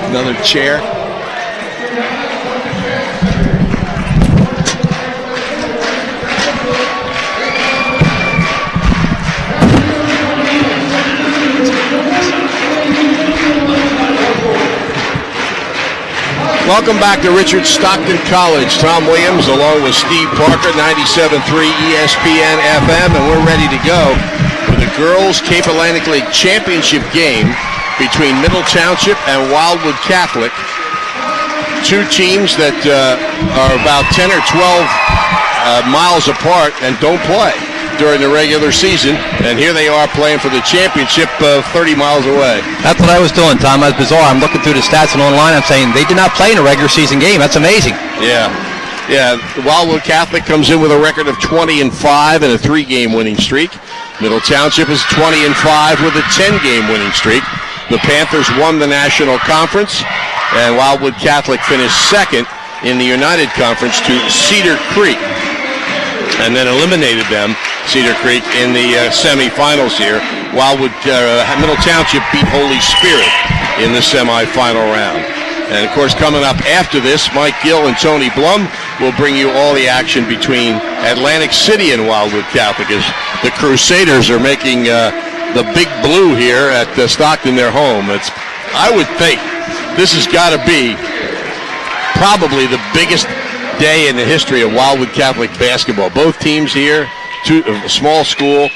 Another chair. Welcome back to Richard Stockton College. Tom Williams along with Steve Parker, 97.3 ESPN FM, and we're ready to go for the Girls Cape Atlantic League Championship game between Middle Township and Wildwood Catholic. Two teams that are about 10 or 12 miles apart and don't play during the regular season, and here they are playing for the championship 30 miles away. That's what I was doing, Tom. That's bizarre. I'm looking through the stats and online. I'm saying they did not play in a regular season game. That's amazing. Yeah. Wildwood Catholic comes in with a record of 20-5 and a 3-game winning streak. Middle Township is 20-5 with a 10-game winning streak. The Panthers won the National Conference, and Wildwood Catholic finished second in the United Conference to Cedar Creek, and then eliminated them, Cedar Creek, in the semifinals here. Middle Township beat Holy Spirit in the semifinal round. And, of course, coming up after this, Mike Gill and Tony Blum will bring you all the action between Atlantic City and Wildwood Catholic as the Crusaders are making the Big Blue here at Stockton their home. I would think this has got to be probably the biggest day in the history of Wildwood Catholic basketball. Both teams here, a small school.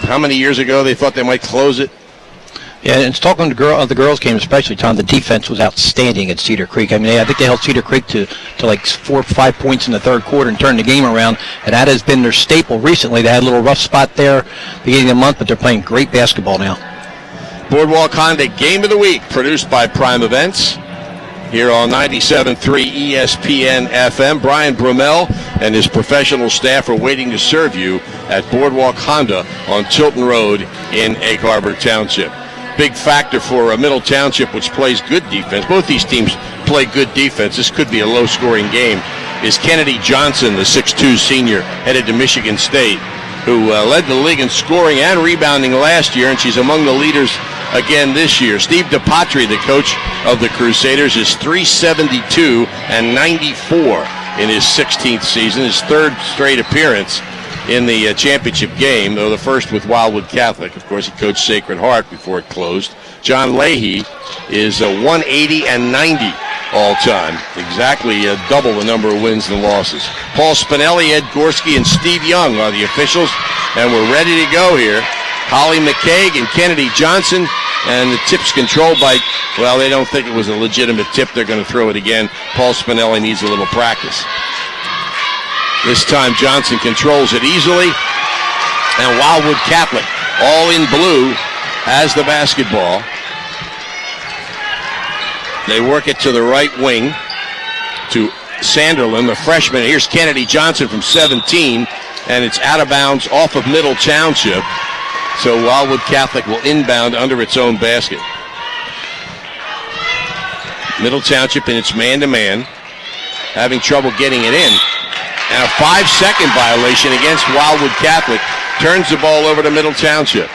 How many years ago they thought they might close it? Yeah, and talking to the girls' game especially, Tom, the defense was outstanding at Cedar Creek. I mean, I think they held Cedar Creek to like 4 or 5 points in the third quarter and turned the game around, and that has been their staple recently. They had a little rough spot there beginning of the month, but they're playing great basketball now. Boardwalk Honda Game of the Week, produced by Prime Events, here on 97.3 ESPN FM. Brian Brummel and his professional staff are waiting to serve you at Boardwalk Honda on Tilton Road in Egg Harbor Township. Big factor for Middle Township, which plays good defense. Both these teams play good defense. This could be a low-scoring game. Is Kennedy Johnson, the 6'2 senior, headed to Michigan State, who led the league in scoring and rebounding last year, and she's among the leaders again this year. Steve DePatri, the coach of the Crusaders, is 372 and 94 in his 16th season, his third straight appearance in the championship game, though the first with Wildwood Catholic. Of course, he coached Sacred Heart before it closed. John Leahy is 180 and 90 all-time, exactly double the number of wins and losses. Paul Spinelli, Ed Gorski, and Steve Young are the officials, and we're ready to go here. Holly McCaig and Kennedy Johnson, and the tip's controlled by, well, they don't think it was a legitimate tip. They're going to throw it again. Paul Spinelli needs a little practice. This time Johnson controls it easily, and Wildwood Catholic, all in blue, has the basketball. They work it to the right wing to Sanderlin, the freshman. Here's Kennedy Johnson from 17, and it's out of bounds off of Middle Township. So Wildwood Catholic will inbound under its own basket. Middle Township in its man-to-man, having trouble getting it in. And a 5-second violation against Wildwood Catholic turns the ball over to Middle Township.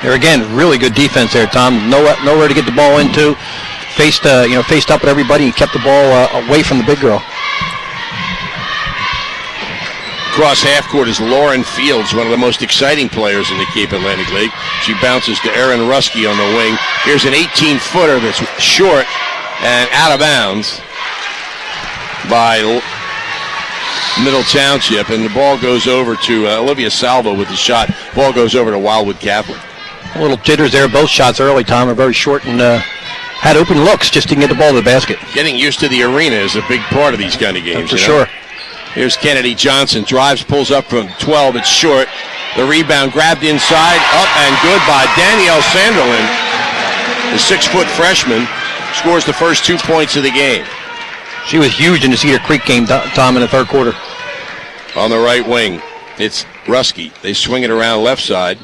There again, really good defense there, Tom. Nowhere to get the ball into. Faced up with everybody and kept the ball away from the big girl. Across half court is Lauren Fields, one of the most exciting players in the Cape Atlantic League. She bounces to Erin Ruski on the wing. Here's an 18-footer that's short and out of bounds by Middle Township, and the ball goes over to Olivia Salvo with the shot. Ball goes over to Wildwood Catholic. A little jitters there. Both shots early, Tom, are very short and had open looks, just didn't get the ball to the basket. Getting used to the arena is a big part of these kind of games. For sure. Here's Kennedy Johnson. Drives, pulls up from 12. It's short. The rebound grabbed inside. Up and good by Danielle Sanderlin. The 6-foot freshman scores the first 2 points of the game. She was huge in the Cedar Creek game, Tom, in the third quarter. On the right wing, it's Ruski. They swing it around left side.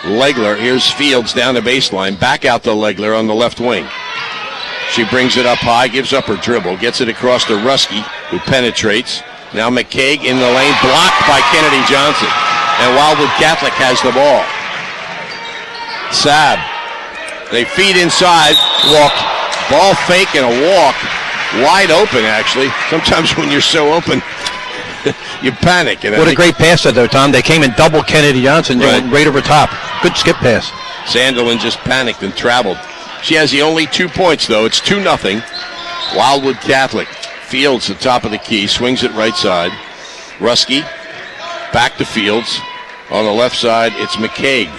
Legler, here's Fields down the baseline. Back out to Legler on the left wing. She brings it up high, gives up her dribble, gets it across to Ruski, who penetrates. Now McCaig in the lane, blocked by Kennedy Johnson. And Wildwood Catholic has the ball. Saab. They feed inside. Ball fake and a walk. Wide open, actually. Sometimes when you're so open, you panic. And what a great pass there, Tom. They came and doubled Kennedy Johnson. They went right over top. Good skip pass. Sanderlin just panicked and traveled. She has the only 2 points, though. It's 2-0. Wildwood Catholic. Fields, the top of the key, swings it right side. Ruski back to Fields. On the left side, it's McCaig.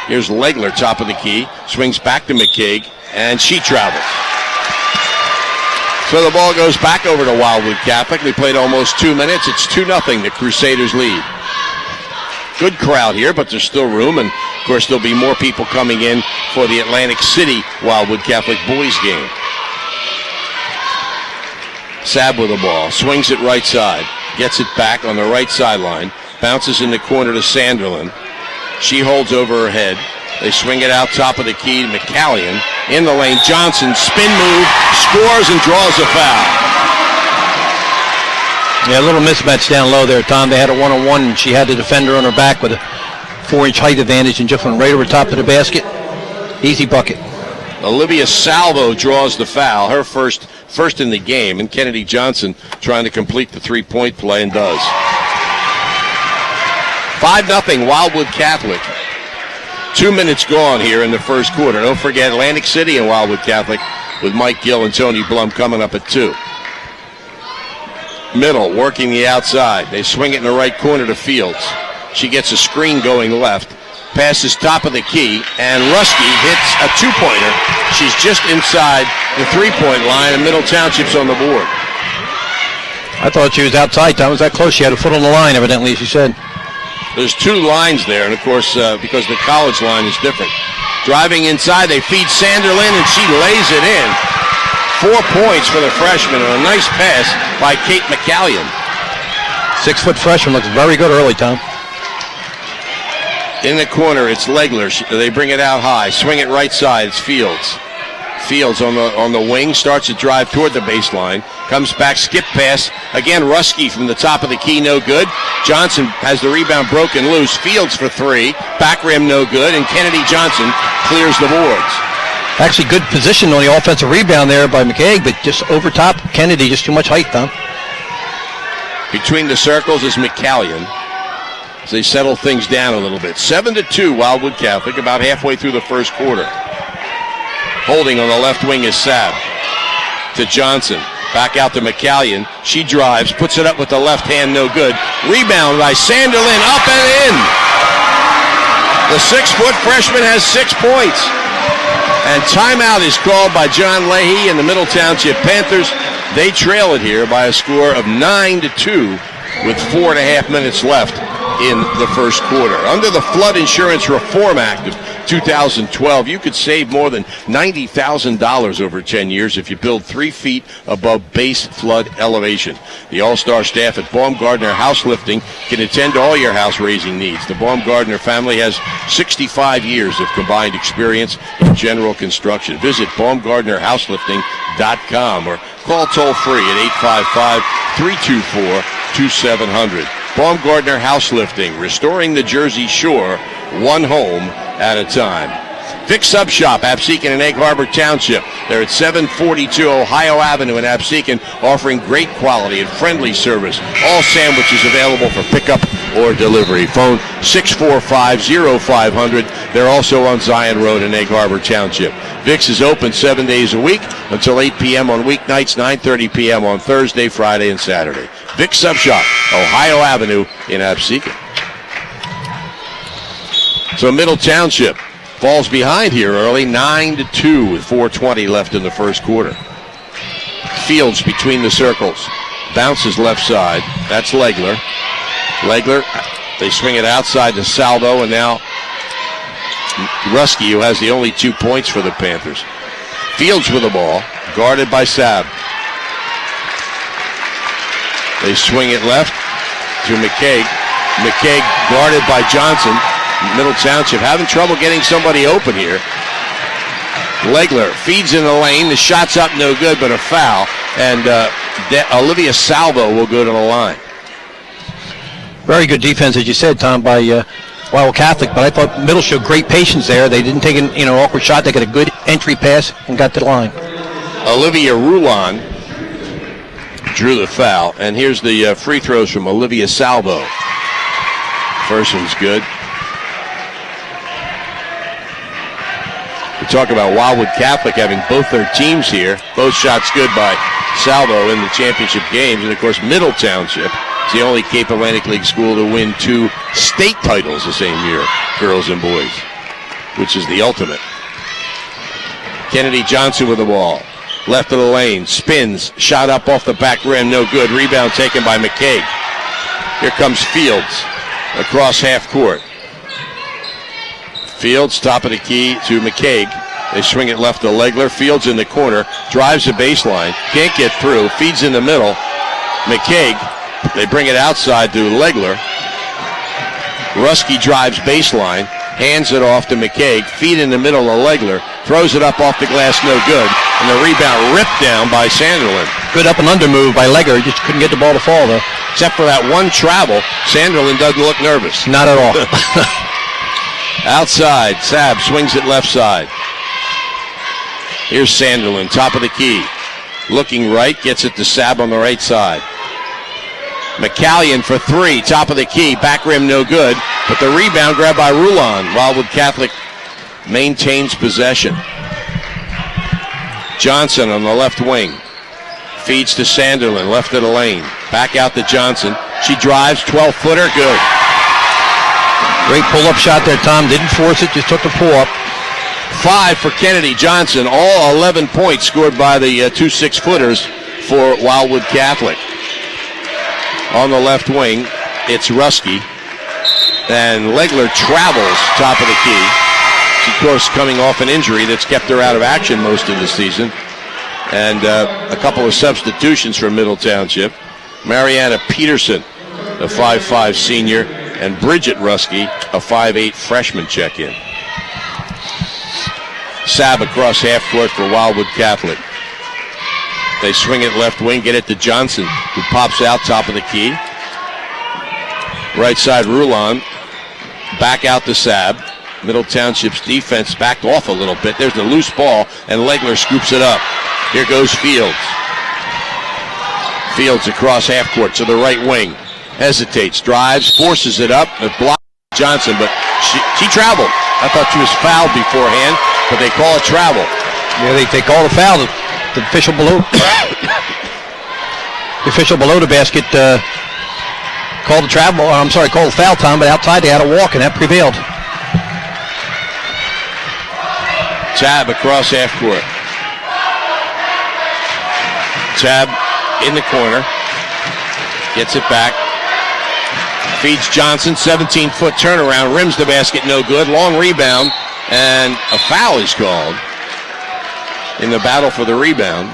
Here's Legler, top of the key, swings back to McCaig, and she travels. So the ball goes back over to Wildwood Catholic. They played almost 2 minutes. It's 2-0. The Crusaders lead. Good crowd here, but there's still room, and of course there'll be more people coming in for the Atlantic City Wildwood Catholic boys game. Sabb with the ball, swings it right side, gets it back on the right sideline, bounces in the corner to Sanderlin. She holds over her head. They swing it out top of the key to McCallion. In the lane, Johnson, spin move, scores and draws a foul. Yeah, a little mismatch down low there, Tom. They had a one-on-one, and she had the defender on her back with a 4-inch height advantage and just went right over top of the basket. Easy bucket. Olivia Salvo draws the foul, her first in the game, and Kennedy Johnson trying to complete the three-point play and does. 5-0 Wildwood Catholic. 2 minutes gone here in the first quarter. Don't forget Atlantic City and Wildwood Catholic with Mike Gill and Tony Blum coming up at 2. Middle, working the outside. They swing it in the right corner to Fields. She gets a screen going left. Passes top of the key, and Ruski hits a two-pointer. She's just inside the three-point line, and Middle Township's on the board. I thought she was outside, Tom. Was that close? She had a foot on the line, evidently, as you said. There's 2 lines there, and of course, because the college line is different. Driving inside, they feed Sanderlin, and she lays it in. 4 points for the freshman, and a nice pass by Kate McCallion. 6-foot freshman looks very good early, Tom. In the corner, it's Legler. They bring it out high. Swing it right side. It's Fields. Fields on the wing, starts to drive toward the baseline. Comes back, skip pass. Again, Ruski from the top of the key, no good. Johnson has the rebound broken loose. Fields for 3. Back rim, no good. And Kennedy Johnson clears the boards. Actually, good position on the offensive rebound there by McCaig, but just over top, Kennedy, just too much height, Tom. Between the circles is McCallion. As they settle things down a little bit. 7-2 Wildwood Catholic, about halfway through the first quarter. Holding on the left wing is Sabb. To Johnson. Back out to McCallion. She drives, puts it up with the left hand, no good. Rebound by Sanderlin, up and in. The 6-foot freshman has 6 points. And timeout is called by John Leahy and the Middle Township Panthers. They trail it here by a score of 9-2 with 4.5 minutes left in the first quarter. Under the Flood Insurance Reform Act of 2012, you could save more than $90,000 over 10 years if you build 3 feet above base flood elevation. The all-star staff at Baumgardner House Lifting can attend to all your house raising needs. The Baumgardner family has 65 years of combined experience in general construction. Visit BaumgardnerHouselifting.com or call toll-free at 855-324-2700. Baumgardner House Lifting, restoring the Jersey Shore, one home at a time. Vic Sub Shop, Absecon and Egg Harbor Township. They're at 742 Ohio Avenue in Absecon, offering great quality and friendly service. All sandwiches available for pickup or delivery. Phone 645-0500. They're also on Zion Road in Egg Harbor Township. Vic's is open 7 days a week until 8 p.m. on weeknights, 9:30 p.m. on Thursday, Friday, and Saturday. Vic Sub Shop, Ohio Avenue in Absecon. So Middle Township falls behind here early, 9-2 with 4:20 left in the first quarter. Fields between the circles. Bounces left side. That's Legler. Legler, they swing it outside to Salvo, and now Ruski, who has the only 2 points for the Panthers. Fields with the ball, guarded by Sabb. They swing it left to McCaig. McCaig guarded by Johnson. Middle Township having trouble getting somebody open here. Legler feeds in the lane. The shot's up, no good, but a foul. And Olivia Salvo will go to the line. Very good defense, as you said, Tom, by Wildwood Catholic. But I thought Middle showed great patience there. They didn't take an awkward shot. They got a good entry pass and got to the line. Olivia Rulon drew the foul. And here's the free throws from Olivia Salvo. First one's good. We talk about Wildwood Catholic having both their teams here. Both shots good by Salvo in the championship games. And, of course, Middle Township is the only Cape Atlantic League school to win 2 state titles the same year, girls and boys, which is the ultimate. Kennedy Johnson with the ball. Left of the lane, spins, shot up off the back rim, no good. Rebound taken by McCaig. Here comes Fields across half court. Fields, top of the key to McCaig. They swing it left to Legler. Fields in the corner, drives the baseline, can't get through, feeds in the middle. McCaig, they bring it outside to Legler. Ruski drives baseline, hands it off to McCaig, feed in the middle of Legler, throws it up off the glass, no good, and the rebound ripped down by Sanderlin. Good up and under move by Legler. He just couldn't get the ball to fall, though. Except for that one travel, Sanderlin doesn't look nervous. Not at all. Outside, Sab swings it left side. Here's Sanderlin, top of the key. Looking right, gets it to Sab on the right side. McCallion for 3, top of the key, back rim no good, but the rebound grabbed by Rulon. Wildwood Catholic maintains possession. Johnson on the left wing. Feeds to Sanderlin, left of the lane. Back out to Johnson. She drives, 12-footer, good. Great pull-up shot there, Tom. Didn't force it, just took the pull-up. 5 for Kennedy Johnson. All 11 points scored by the 2 6-footers for Wildwood Catholic. On the left wing, it's Ruski. And Legler travels top of the key. She, of course, coming off an injury that's kept her out of action most of the season. And a couple of substitutions for Middle Township. Mariana Peterson, a 5'5 senior, and Bridget Ruski, a 5'8 freshman, check in. Sab across half court for Wildwood Catholic. They swing it left wing, get it to Johnson, who pops out top of the key. Right side Rulon, back out to Sab. Middle Township's defense backed off a little bit. There's the loose ball, and Legler scoops it up. Here goes Fields. Fields across half court to the right wing. Hesitates, drives, forces it up, and blocks Johnson, but she traveled. I thought she was fouled beforehand, but they call it travel. Yeah, they call the foul. The official below the basket called the travel. Called the foul time, but outside they had a walk, and that prevailed. Tab across half court. Tab in the corner. Gets it back. Feeds Johnson, 17-foot turnaround, rims the basket, no good. Long rebound, and a foul is called in the battle for the rebound.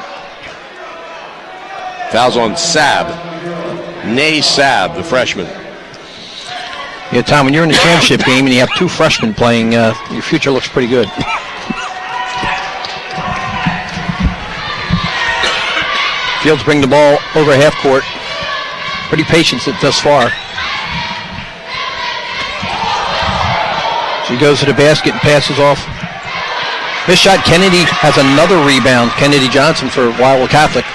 Foul's on Sab. Nay Sab, the freshman. Yeah, Tom, when you're in the championship game and you have 2 freshmen playing, your future looks pretty good. Fields bring the ball over half court. Pretty patient thus far. She goes to the basket and passes off. This shot, Kennedy has another rebound. Kennedy Johnson for Wildwood Catholic.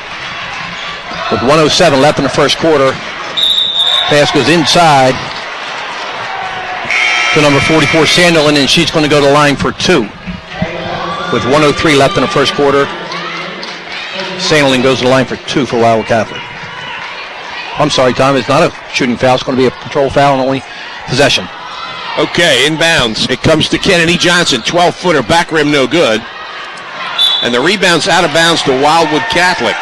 With 1:07 left in the first quarter. Pass goes inside to number 44, Sanderlin, and she's going to go to the line for 2. With 1:03 left in the first quarter, Sanderlin goes to the line for 2 for Wildwood Catholic. I'm sorry, Tom, it's not a shooting foul. It's going to be a control foul and only possession. Okay, inbounds. It comes to Kennedy Johnson, 12-footer, back rim no good. And the rebound's out of bounds to Wildwood Catholic.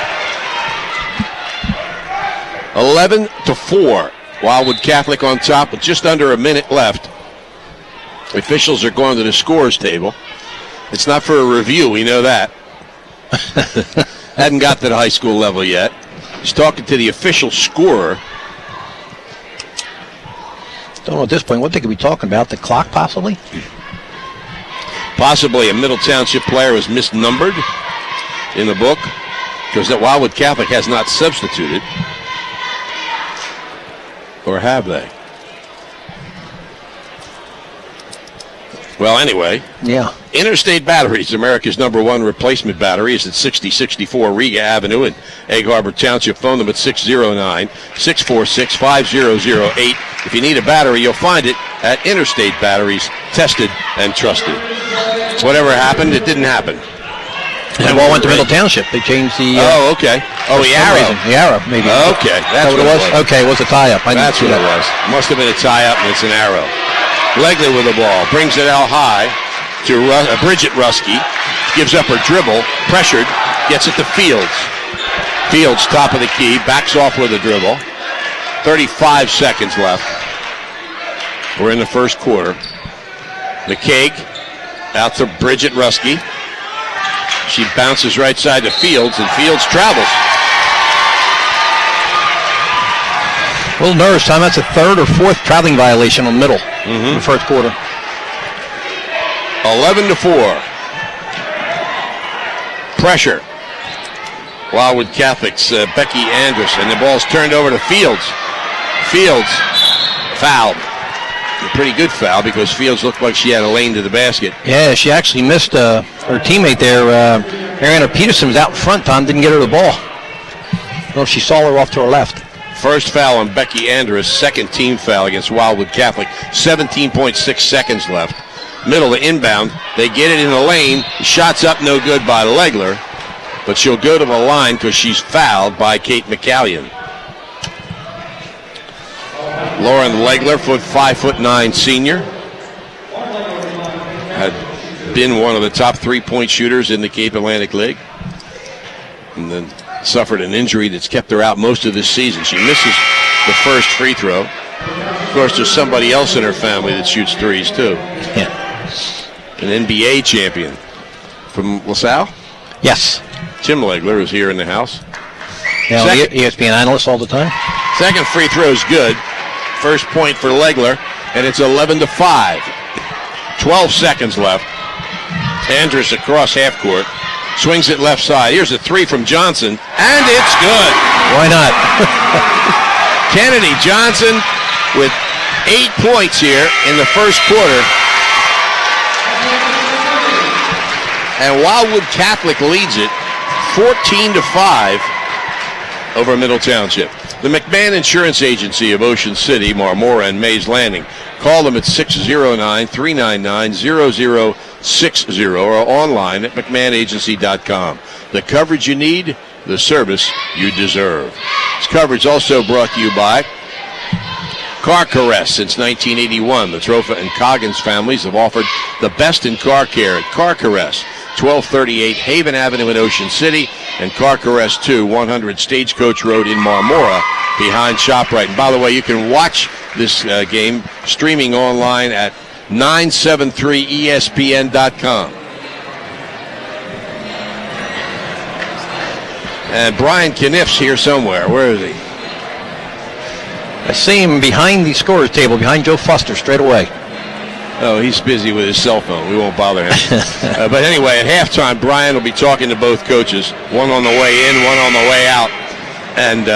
11-4. Wildwood Catholic on top with just under a minute left. Officials are going to the scores table. It's not for a review, we know that. Hadn't got to the high school level yet. He's talking to the official scorer. Don't know at this point what they could be talking about. The clock, possibly? Possibly a Middle Township player was misnumbered in the book because that Wildwood Catholic has not substituted. Or have they? Well, anyway. Yeah. Interstate Batteries, America's #1 replacement battery, is at 6064 Riga Avenue in Egg Harbor Township. Phone them at 609-646-5008. If you need a battery, you'll find it at Interstate Batteries, tested and trusted. Whatever happened, it didn't happen. And the ball went to Middle Township. They changed the... oh, okay. Oh, the arrow. The arrow, maybe. Okay. That's what it was? Okay, it was a tie-up. That's what it was. Must have been a tie-up, and it's an arrow. Legler with the ball. Brings it out high to Bridget Rusky. Gives up her dribble. Pressured. Gets it to Fields. Fields, top of the key. Backs off with a dribble. 35 seconds left. We're in the first quarter. McCaig out to Bridget Rusky. She bounces right side to Fields, and Fields travels. A little nervous time. That's a third or fourth traveling violation on middle in the first quarter. 11-4. Pressure. Wildwood Catholic's Becky Andrus, and the ball's turned over to Fields. Fields fouled. A pretty good foul because Fields looked like she had a lane to the basket. Yeah, she actually missed her teammate there. Ariana Peterson was out in front. Tom didn't get her the ball. I don't know if she saw her off to her left. First foul on Becky Andrus, second team foul against Wildwood Catholic. 17.6 seconds left. Middle to inbound. They get it in the lane. Shot's up, no good by Legler. But she'll go to the line because she's fouled by Kate McCallion. Lauren Legler, 5'9" senior, had been one of the top 3-point shooters in the Cape Atlantic League, and then suffered an injury that's kept her out most of this season. She misses the first free throw. Of course, there's somebody else in her family that shoots threes too. Yeah. An NBA champion from LaSalle. Yes. Tim Legler is here in the house. Yeah, ESPN analyst all the time. Second free throw is good. First point for Legler, and it's 11-5. 12 seconds left. Andrus across half court. Swings it left side. Here's a three from Johnson, and it's good. Why not? Kennedy Johnson with 8 points here in the first quarter. And Wildwood Catholic leads it 14-5 over Middle Township. The McMahon Insurance Agency of Ocean City, Marmora, and Mays Landing. Call them at 609-399-0060 or online at McMahonAgency.com. The coverage you need, the service you deserve. This coverage also brought to you by Car Caress. Since 1981, the Trofa and Coggins families have offered the best in car care at Car Caress, 1238 Haven Avenue in Ocean City, and Car Caress 2, 100 Stagecoach Road in Marmora, behind ShopRite. And by the way, you can watch this game streaming online at 973ESPN.com. And Brian Kniff's here somewhere. Where is he? I see him behind the scorer's table, behind Joe Foster, straight away. Oh, he's busy with his cell phone. We won't bother him. But anyway, at halftime, Brian will be talking to both coaches, one on the way in, one on the way out, and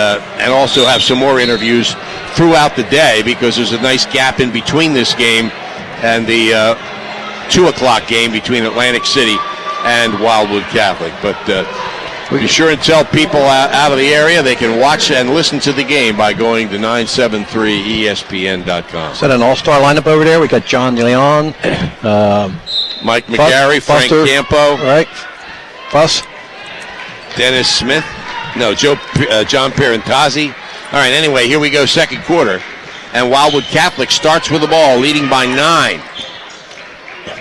also have some more interviews throughout the day because there's a nice gap in between this game and the 2 o'clock game between Atlantic City and Wildwood Catholic. But be sure and tell people out of the area they can watch and listen to the game by going to 973ESPN.com. Is that an all-star lineup over there? We got John DeLeon, Mike McGarry, Frank Buster, Campo, right? Fuss, Dennis Smith, John Parentazzi. All right, anyway, here we go, second quarter. And Wildwood Catholic starts with the ball, leading by 9.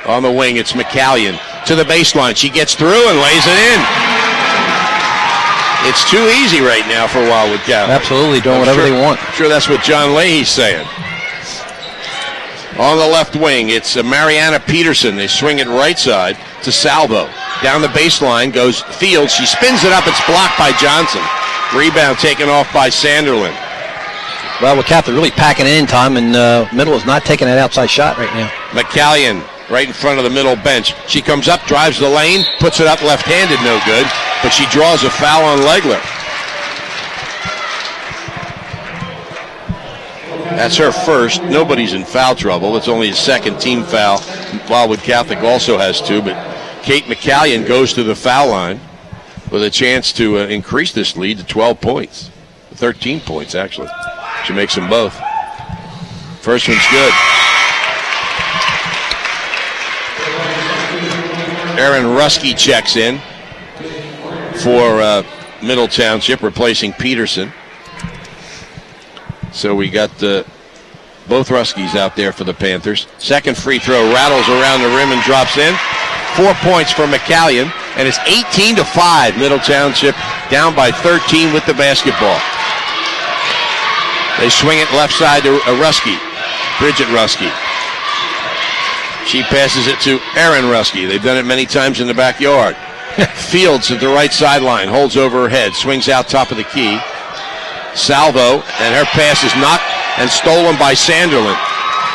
On the wing, it's McCallion to the baseline. She gets through and lays it in. It's too easy right now for Wildwood Catholic. Absolutely, doing whatever they want. I'm sure that's what John Leahy's saying. On the left wing, it's Mariana Peterson. They swing it right side to Salvo. Down the baseline goes Fields. She spins it up. It's blocked by Johnson. Rebound taken off by Sanderlin. Wildwood Catholic really packing it in, Tom, and Middle is not taking that outside shot right now. McCallion right in front of the middle bench. She comes up, drives the lane, puts it up left-handed, no good, but she draws a foul on Legler. That's her first. Nobody's in foul trouble. It's only a second team foul Wildwood Catholic also has 2, but Kate McCallion goes to the foul line with a chance to increase this lead to 12 points. 13 points, actually. She makes them both. First one's good. Erin Ruskey checks in for Middle Township, replacing Peterson. So we got both Ruskies out there for the Panthers. Second free throw rattles around the rim and drops in. 4 points for McCallion, and it's 18-5. Middle Township down by 13 with the basketball. They swing it left side to Ruskey, Bridget Ruskey. She passes it to Erin Ruskey. They've done it many times in the backyard. Fields at the right sideline, holds over her head, swings out top of the key. Salvo, and her pass is knocked and stolen by Sanderlin.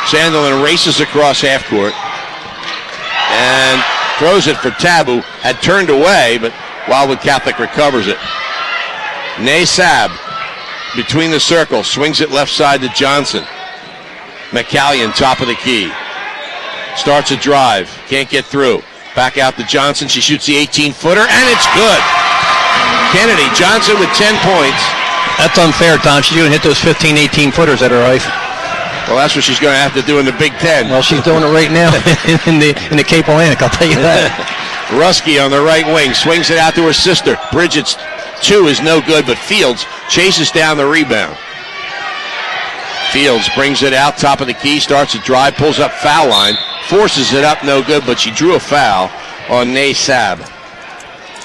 Sanderlin races across half court and throws it for Tabu. Had turned away, but Wildwood Catholic recovers it. Naysab between the circles, swings it left side to Johnson. McCallion, top of the key. Starts a drive, can't get through. Back out to Johnson, she shoots the 18-footer, and it's good. Kennedy Johnson with 10 points. That's unfair, Tom. She's going to hit those 15, 18-footers at her life. Well, that's what she's going to have to do in the Big Ten. Well, she's doing it right now in the Cape Atlantic, I'll tell you that. Ruskey on the right wing, swings it out to her sister. Bridget's 2 is no good, but Fields chases down the rebound. Fields brings it out, top of the key, starts a drive, pulls up foul line, forces it up, no good, but she drew a foul on Naysab.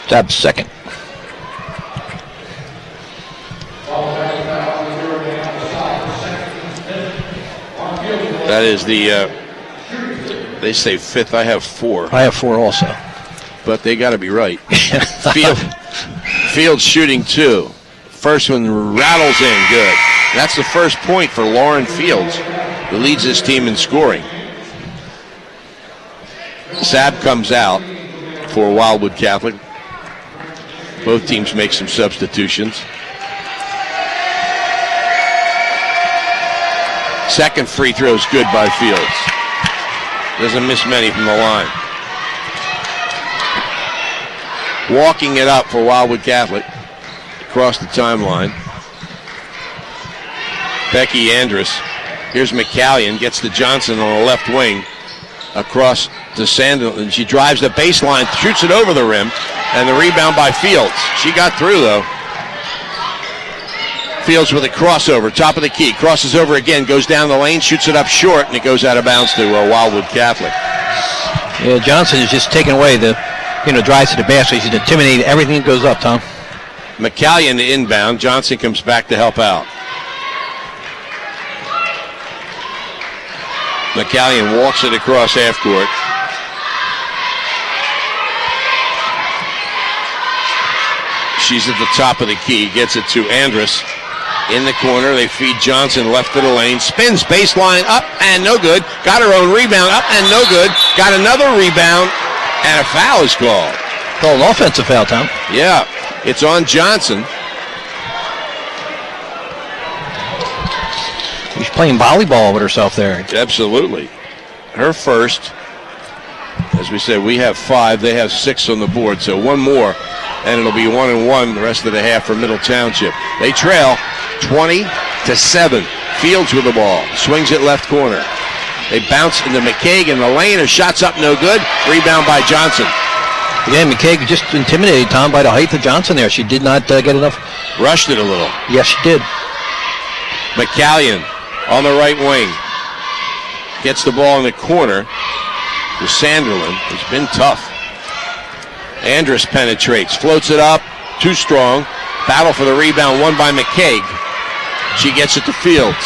Sab's second. That is the, they say 5th, I have 4. I have 4 also. But they got to be right. Fields shooting 2. First one rattles in, good. That's the first point for Lauren Fields, who leads this team in scoring. Sab comes out for Wildwood Catholic. Both teams make some substitutions. Second free throw is good by Fields. Doesn't miss many from the line. Walking it up for Wildwood Catholic across the timeline. Becky Andrus. Here's McCallion, gets to Johnson on the left wing. Across to Sanderlin. She drives the baseline, shoots it over the rim, and the rebound by Fields. She got through, though. Fields with a crossover, top of the key, crosses over again, goes down the lane, shoots it up short, and it goes out of bounds to Wildwood Catholic. Yeah, Johnson is just taking away the, drives to the basket. He's intimidating everything that goes up, Tom. McCallion inbound. Johnson comes back to help out. McCallion walks it across half court. She's at the top of the key, gets it to Andrus. In the corner, they feed Johnson left of the lane. Spins baseline up and no good. Got her own rebound up and no good. Got another rebound and a foul is called. Called an offensive foul, Tom. Yeah, it's on Johnson. She's playing volleyball with herself there. Absolutely. Her first. As we said, we have 5. They have 6 on the board. So one more, and it'll be 1-1 the rest of the half for Middle Township. They trail 20-7. Fields with the ball. Swings it left corner. They bounce into McCaig in the lane. Her shot's up, no good. Rebound by Johnson. Again, McCaig just intimidated, Tom, by the height of Johnson there. She did not get enough. Rushed it a little. Yes, she did. McCallion on the right wing. Gets the ball in the corner to Sanderlin. It's been tough. Andrus penetrates, floats it up, too strong. Battle for the rebound, won by McCaig. She gets it to Fields.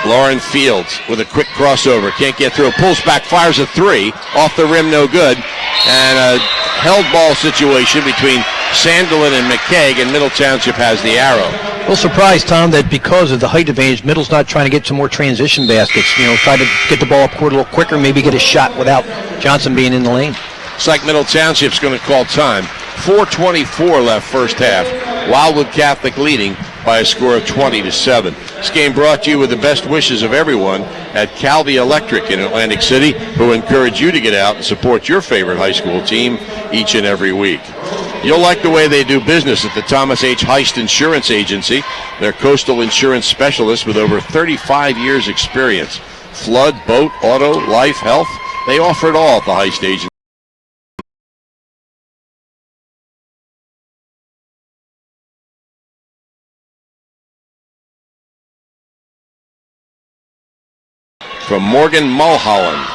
Lauren Fields with a quick crossover, can't get through. Pulls back, fires a 3, off the rim, no good. And a held ball situation between Sanderlin and McCaig, and Middle Township has the arrow. A little surprised, Tom, that because of the height advantage, Middle's not trying to get some more transition baskets. Try to get the ball up court a little quicker, maybe get a shot without Johnson being in the lane. It's like Middle Township's going to call time. 4:24 left first half. Wildwood Catholic leading by a score of 20-7. This game brought to you with the best wishes of everyone at Calvi Electric in Atlantic City, who encourage you to get out and support your favorite high school team each and every week. You'll like the way they do business at the Thomas H. Heist Insurance Agency. They're coastal insurance specialists with over 35 years experience. Flood, boat, auto, life, health, they offer it all at the Heist Agency. From Morgan Mulholland.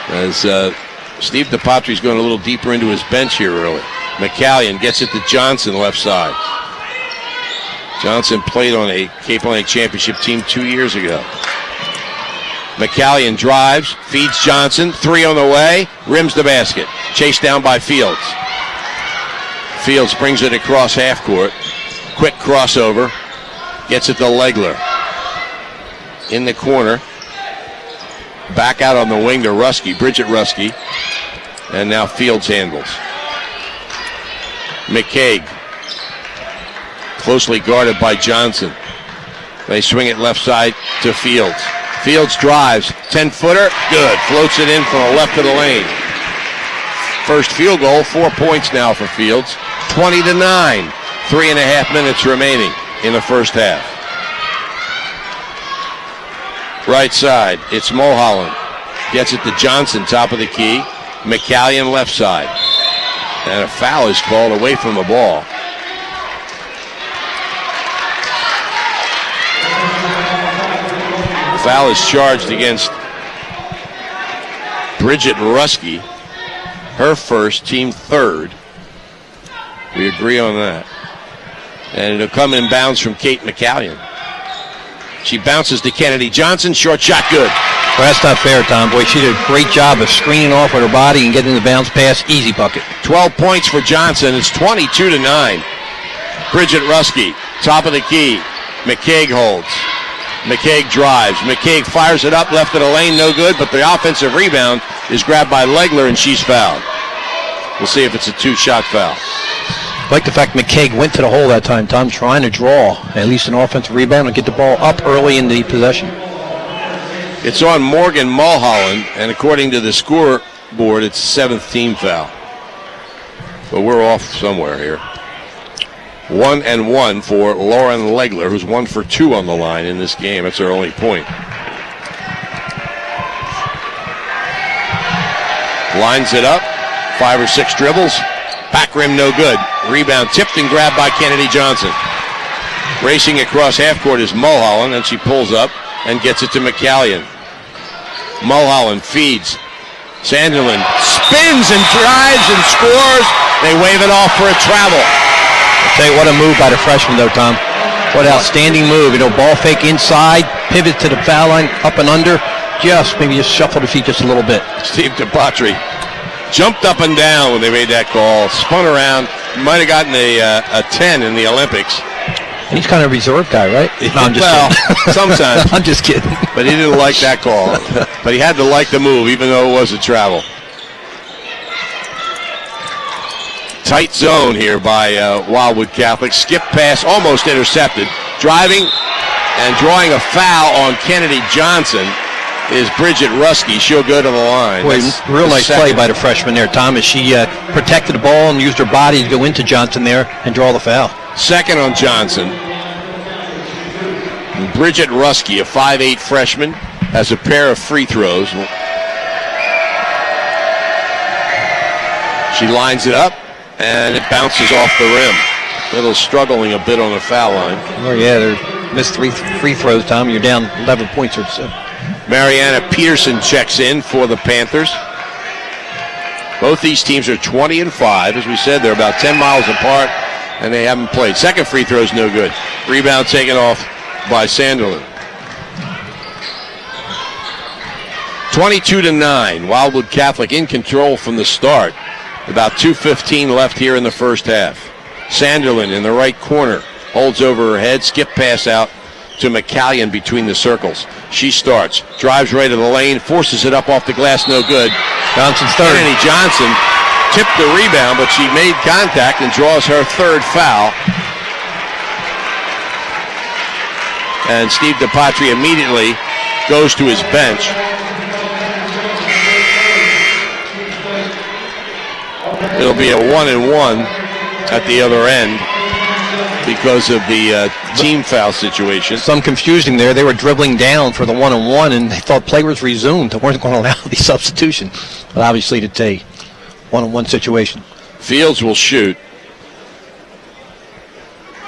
As Steve DePatri's going a little deeper into his bench here early. McCallion gets it to Johnson, left side. Johnson played on a Cape Atlantic Championship team 2 years ago. McCallion drives, feeds Johnson, 3 on the way, rims the basket. Chased down by Fields. Fields brings it across half court. Quick crossover. Gets it to Legler. In the corner. Back out on the wing to Ruski, Bridget Ruski. And now Fields handles. McCaig. Closely guarded by Johnson. They swing it left side to Fields. Fields drives. 10-footer. Good. Floats it in from the left of the lane. First field goal. 4 points now for Fields. 20-9. 3.5 minutes remaining in the first half. Right side, it's Mulholland. Gets it to Johnson, top of the key. McCallion, left side. And a foul is called away from the ball. The foul is charged against Bridget Ruski. Her first, team third. We agree on that. And it'll come in bounds from Kate McCallion. She bounces to Kennedy Johnson. Short shot, good. Well, that's not fair, Tom. Boy, she did a great job of screening off with her body and getting the bounce pass. Easy bucket. 12 points for Johnson. It's 22-9. Bridget Ruski, top of the key. McCaig holds. McCaig drives. McCaig fires it up, left of the lane, no good, but the offensive rebound is grabbed by Legler, and she's fouled. We'll see if it's a 2-shot foul. I like the fact McCaig went to the hole that time, Tom, trying to draw at least an offensive rebound and get the ball up early in the possession. It's on Morgan Mulholland, and according to the scoreboard, it's a 7th team foul. But we're off somewhere here. 1-1 for Lauren Legler, who's 1 for 2 on the line in this game. That's her only point. Lines it up, 5 or 6 dribbles. Back rim, no good. Rebound tipped and grabbed by Kennedy Johnson. Racing across half court is Mulholland, and she pulls up and gets it to McCallion. Mulholland feeds. Sanderlin spins and drives and scores. They wave it off for a travel. I'll tell you what a move by the freshman, though, Tom. What an outstanding move. You know, ball fake inside, pivot to the foul line, up and under. Maybe just shuffle the feet just a little bit. Steve DePatri jumped up and down when they made that call. Spun around. Might have gotten a 10 in the Olympics. He's kind of a reserve guy, right? No, I'm just kidding. Sometimes. I'm just kidding. But he didn't like that call. But he had to like the move, even though it was a travel. Tight zone here by Wildwood Catholic. Skip pass, almost intercepted. Driving and drawing a foul on Kennedy Johnson is Bridget Ruski. She'll go to the line. Boy, real nice play by the freshman there, Tom, as she protected the ball and used her body to go into Johnson there and draw the foul. Second on Johnson. Bridget Ruski, a 5'8 freshman, has a pair of free throws. She lines it up, and it bounces off the rim. Little struggling a bit on the foul line. Oh, yeah, they missed 3 free throws, Tom. You're down 11 points or so. Mariana Peterson checks in for the Panthers. Both these teams are 20-5. As we said, they're about 10 miles apart, and they haven't played. Second free throw is no good. Rebound taken off by Sanderlin. 22-9. Wildwood Catholic in control from the start. About 2:15 left here in the first half. Sanderlin in the right corner. Holds over her head. Skip pass out to McCallion between the circles. She starts. Drives right to the lane. Forces it up off the glass. No good. Johnson's third. Kennedy Johnson tipped the rebound, but she made contact and draws her third foul. and Steve DiPatri immediately goes to his bench. It'll be a 1-1 at the other end because of the team foul situation. Some confusing there. They were dribbling down for the 1-on-1, and they thought play was resumed. They weren't going to allow the substitution. But obviously, it's a 1-on-1 situation. Fields will shoot.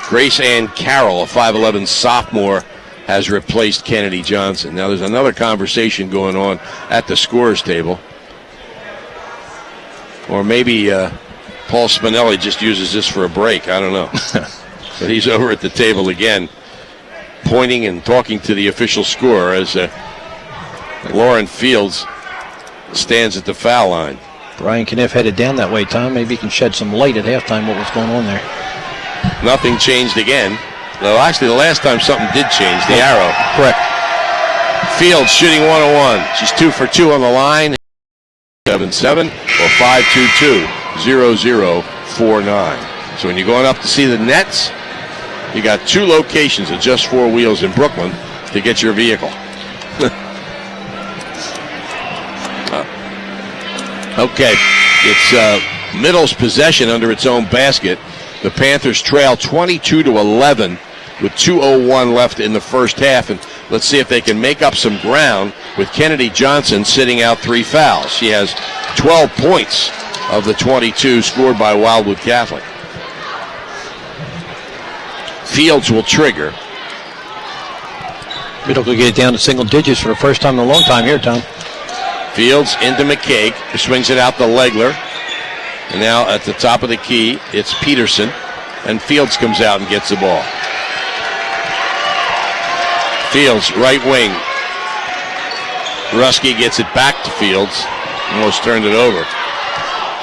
Grace Ann Carroll, a 5'11 sophomore, has replaced Kennedy Johnson. Now, there's another conversation going on at the scorer's table. Or maybe Paul Spinelli just uses this for a break. I don't know. But he's over at the table again, pointing and talking to the official scorer as Lauren Fields stands at the foul line. Brian Kniff headed down that way, Tom. Maybe he can shed some light at halftime what was going on there. Nothing changed again. Well, actually, the last time something did change, the arrow. Correct. Fields shooting 1-on-1. She's 2 for 2 on the line. 7-7 or 522-0049. So when you're going up to see the Nets, you got 2 locations at Just 4 Wheels in Brooklyn to get your vehicle. Okay, it's Middle's possession under its own basket. The Panthers trail 22-11 with 2:01 left in the first half, and let's see if they can make up some ground with Kennedy Johnson sitting out 3 fouls. She has 12 points of the 22 scored by Wildwood Catholic. Fields will trigger. Middle could get it down to single digits for the first time in a long time here, Tom. Fields into McCaig, swings it out to Legler. And now at the top of the key, it's Peterson. And Fields comes out and gets the ball. Fields, right wing. Rusky gets it back to Fields. Almost turned it over.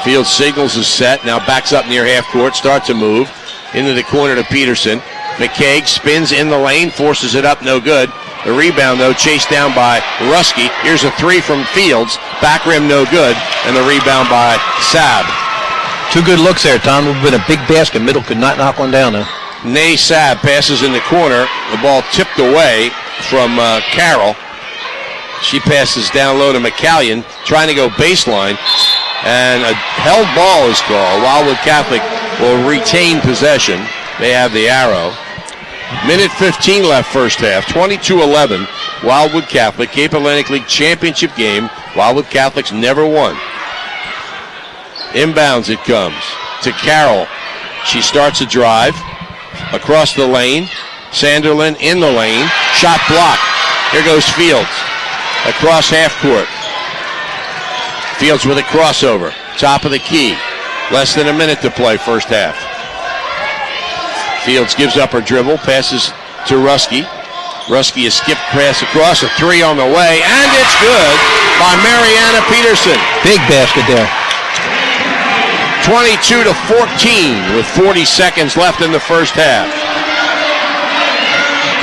Fields signals is set. Now backs up near half court. Starts a move. Into the corner to Peterson. McCaig spins in the lane. Forces it up. No good. The rebound, though, chased down by Rusky. Here's a 3 from Fields. Back rim, no good. And the rebound by Saab. 2 good looks there, Tom. It would have been a big basket. Middle could not knock one down, though. Nay Saab passes in the corner. The ball tipped away from Carroll. She passes down low to McCallion, trying to go baseline. And a held ball is called. Wildwood Catholic will retain possession. They have the arrow. Minute 15 left first half, 22-11. Wildwood Catholic, Cape Atlantic League championship game. Wildwood Catholic's never won. Inbounds it comes to Carroll. She starts a drive across the lane. Sanderlin in the lane. Shot blocked. Here goes Fields. Across half court. Fields with a crossover. Top of the key. Less than a minute to play first half. Fields gives up her dribble, passes to Rusky. Rusky, a skip pass across, a 3 on the way, and it's good by Mariana Peterson. Big basket there. 22-14 with 40 seconds left in the first half.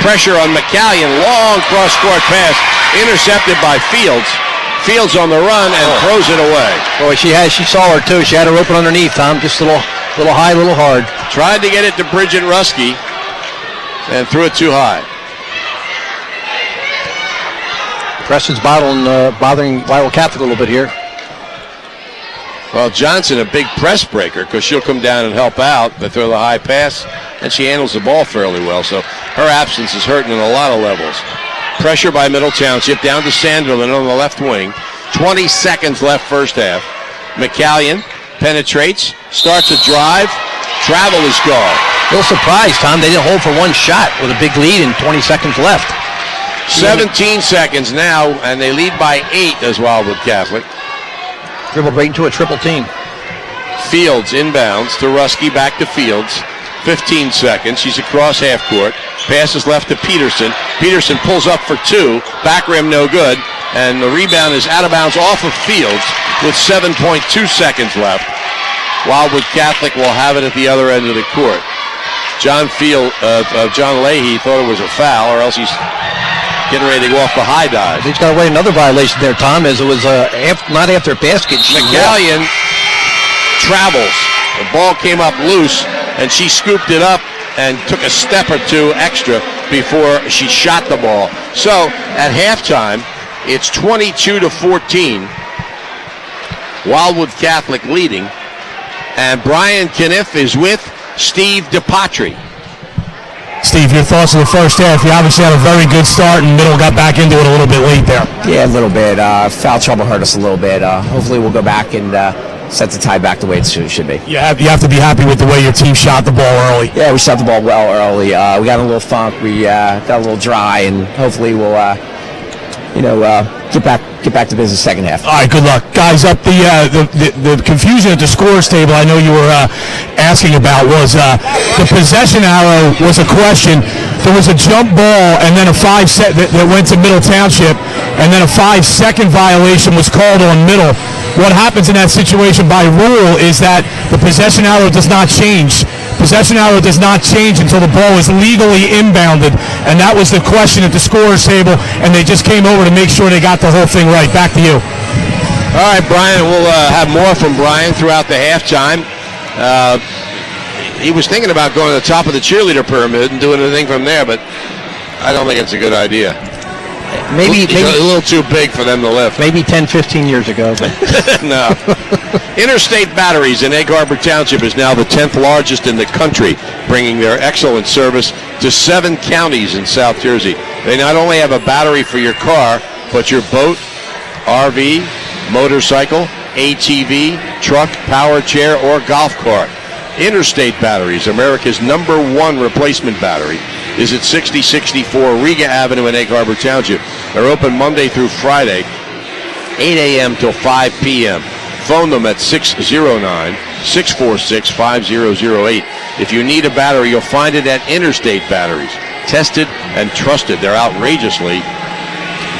Pressure on McCallion, long cross-court pass, intercepted by Fields. Fields on the run and throws it away. Boy, she saw her too. She had her open underneath, Tom. Just a little high, a little hard. Tried to get it to Bridget Rusky and threw it too high. Preston's bothering Wildwood Catholic a little bit here. Well, Johnson, a big press breaker because she'll come down and help out. They throw the high pass, and she handles the ball fairly well. So her absence is hurting on a lot of levels. Pressure by Middle Township down to Sanderlin on the left wing. 20 seconds left first half. McCallion penetrates, starts a drive. Travel is gone. A little surprised, Tom. They didn't hold for one shot with a big lead and 20 seconds left. 17 seconds now, and they lead by 8 as Wildwood Catholic. Dribbled right into a triple team. Fields inbounds to Rusky, back to Fields. 15 seconds. She's across half court. Passes left to Peterson. Peterson pulls up for 2. Back rim no good. And the rebound is out of bounds off of Fields with 7.2 seconds left. Wildwood Catholic will have it at the other end of the court. John Leahy thought it was a foul, or else he's getting ready to go off the high dive. He's got away another violation there, Tom, as it was not after a basket. McCallion travels. The ball came up loose, and she scooped it up and took a step or 2 extra before she shot the ball. So at halftime, it's 22-14. Wildwood Catholic leading. And Brian Kniff is with Steve DePatri. Steve, your thoughts on the first half? You obviously had a very good start, and Middle got back into it a little bit late there. Yeah, a little bit. Foul trouble hurt us a little bit. Hopefully we'll go back and set the tie back the way it should be. You have to be happy with the way your team shot the ball early. Yeah, we shot the ball well early. We got a little funk. We got a little dry, and hopefully we'll, get back to business second half. All right, good luck. Guys, up the confusion at the scores table I know you were asking about was the possession arrow was a question. There was a jump ball and then a 5-set that went to Middle Township, and then a 5-second violation was called on Middle. What happens in that situation by rule is that the possession arrow does not change. Possession arrow does not change until the ball is legally inbounded, and that was the question at the scorers table, and they just came over to make sure they got the whole thing right. Back to you. All right, Brian, we'll have more from Brian throughout the halftime. He was thinking about going to the top of the cheerleader pyramid and doing a thing from there, but I don't think it's a good idea. Maybe a little too big for them to lift. Maybe 10, 15 years ago. But. No. Interstate Batteries in Egg Harbor Township is now the 10th largest in the country, bringing their excellent service to 7 counties in South Jersey. They not only have a battery for your car, but your boat, RV, motorcycle, ATV, truck, power chair, or golf cart. Interstate Batteries, America's #1 replacement battery, is at 6064 Riga Avenue in Egg Harbor Township. They're open Monday through Friday, 8 a.m. till 5 p.m. Phone them at 609-646-5008. If you need a battery, you'll find it at Interstate Batteries. Tested and trusted. They're outrageously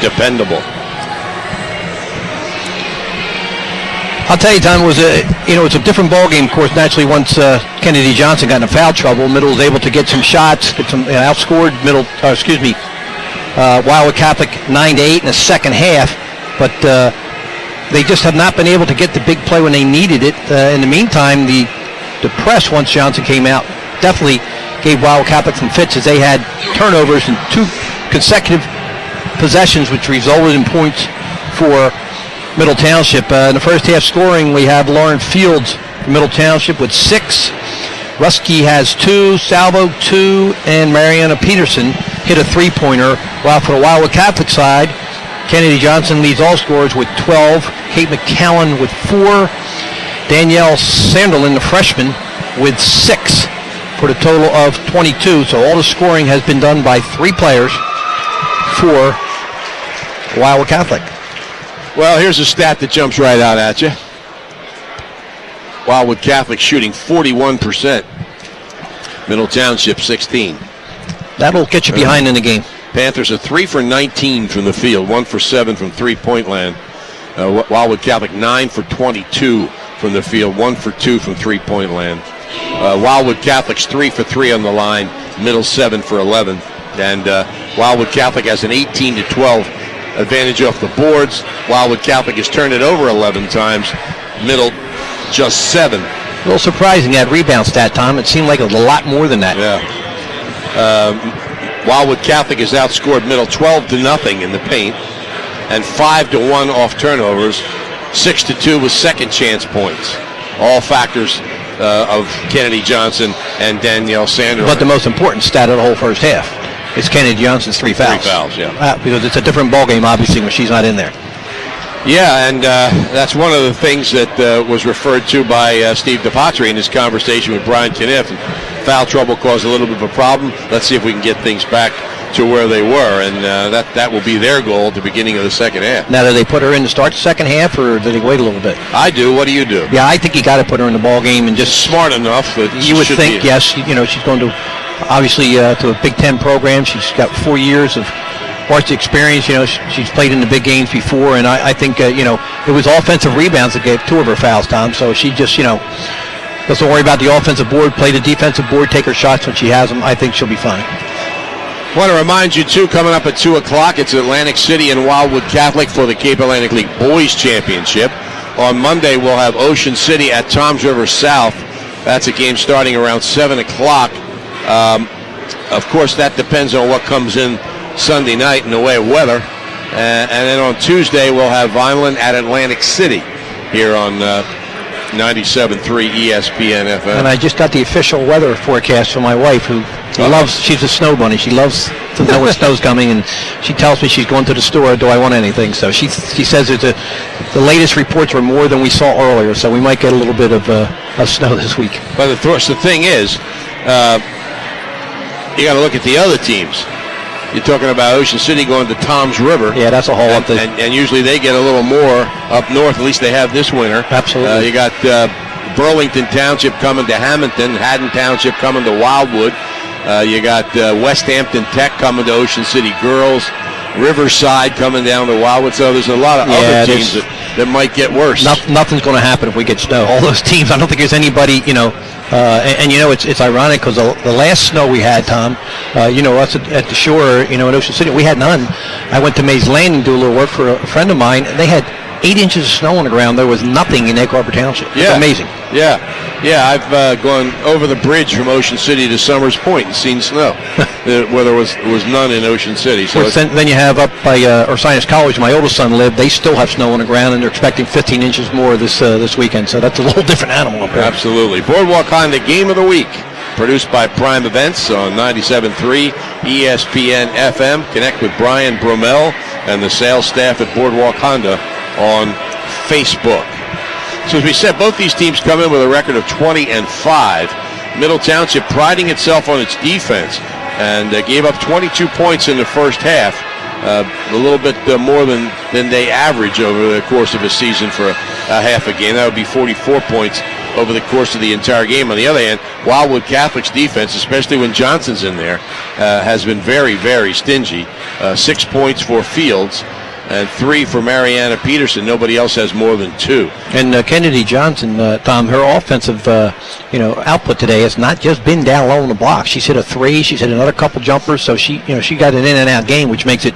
dependable. I'll tell you, Tom, it's a different ball game, of course. Naturally, once Kennedy Johnson got in foul trouble, Middle was able to get some shots, outscored Wildwood Catholic 9-8 in the second half, but they just have not been able to get the big play when they needed it. In the meantime, the press, once Johnson came out, definitely gave Wildwood Catholic some fits as they had turnovers in 2 consecutive possessions, which resulted in points for Middle Township. In the first half scoring, we have Lauren Fields from Middle Township with 6. Rusky has 2, Salvo 2, and Mariana Peterson hit a 3-pointer. While for the Wildwood Catholic side, Kennedy Johnson leads all scorers with 12. Kate McCallan with 4. Danielle Sanderlin, the freshman, with 6 for the total of 22. So all the scoring has been done by 3 players for Wildwood Catholic. Well, here's a stat that jumps right out at you. Wildwood Catholic shooting 41%. Middle Township 16. That'll get you behind in the game. Panthers are 3 for 19 from the field, 1 for 7 from three-point land. Wildwood Catholic 9 for 22 from the field, 1 for 2 from three-point land. Wildwood Catholic's 3 for 3 on the line, Middle 7 for 11. And Wildwood Catholic has an 18-12 advantage off the boards. Wildwood Catholic has turned it over 11 times. Middle just 7. A little surprising, that rebound stat, Tom. It seemed like a lot more than that. Yeah. Wildwood Catholic has outscored Middle 12-0 in the paint and 5-1 off turnovers, 6-2 with second chance points. All factors of Kennedy Johnson and Danielle Sanders. But the most important stat of the whole first half is Kennedy Johnson's 3 fouls. 3 fouls, yeah. Because it's a different ball game, obviously, when she's not in there. Yeah, and that's one of the things that was referred to by Steve DePatri in his conversation with Brian Kniff. Foul trouble caused a little bit of a problem. Let's see if we can get things back to where they were, and that will be their goal at the beginning of the second half. Now, do they put her in to start the second half, or do they wait a little bit? I do. What do you do? Yeah, I think you got to put her in the ball game and just smart enough that you would think. Yes, she's going to obviously to a Big Ten program. She's got 4 years of varsity experience. She's played in the big games before, and I think it was offensive rebounds that gave 2 of her fouls, Tom. So she just doesn't worry about the offensive board, play the defensive board, take her shots when she has them. I think she'll be fine. I want to remind you, too, coming up at 2 o'clock, it's Atlantic City and Wildwood Catholic for the Cape Atlantic League Boys Championship. On Monday, we'll have Ocean City at Toms River South. That's a game starting around 7 o'clock. Of course, that depends on what comes in Sunday night in the way of weather. And then on Tuesday, we'll have Vineland at Atlantic City here on 97.3 ESPN FM. And I just got the official weather forecast from my wife, who she's a snow bunny. She loves to know when snow's coming, and she tells me she's going to the store, do I want anything? So she says the latest reports were more than we saw earlier, so we might get a little bit of snow this week. But the thing is, you got to look at the other teams. You're talking about Ocean City going to Toms River. Yeah, that's a whole lot. And usually they get a little more up north. At least they have this winter. Absolutely. You got Burlington Township coming to Hamilton, Haddon Township coming to Wildwood. You got West Hampton Tech coming to Ocean City Girls. Riverside coming down to Wildwood. So there's a lot of other teams that might get worse. Nothing's going to happen if we get snow. All those teams, I don't think there's anybody, it's ironic because the last snow we had, Tom, us at the shore, in Ocean City, we had none. I went to Mays Landing to do a little work for a friend of mine, and they had 8 inches of snow on the ground. There was nothing in Egg Harbor Township. It's amazing. Yeah, I've gone over the bridge from Ocean City to Summers Point and seen snow where there was none in Ocean City. So then you have up by Ursinus College, my oldest son lived. They still have snow on the ground, and they're expecting 15 inches more this weekend. So that's a little different animal up there. Absolutely. Boardwalk Honda Game of the Week, produced by Prime Events on 97.3 ESPN FM. Connect with Brian Bromell and the sales staff at Boardwalk Honda on Facebook. So as we said, both these teams come in with a record of 20-5. Middle Township priding itself on its defense and gave up 22 points in the first half, a little bit more than they average over the course of a season for a half a game. That would be 44 points over the course of the entire game. On the other hand, Wildwood Catholic's defense, especially when Johnson's in there, has been very, very stingy. 6 points for Fields and 3 for Mariana Peterson. Nobody else has more than 2. And Kennedy Johnson, Tom, her offensive output today has not just been down low on the block. She's hit a 3. She's hit another couple jumpers. So she got an in and out game, which makes it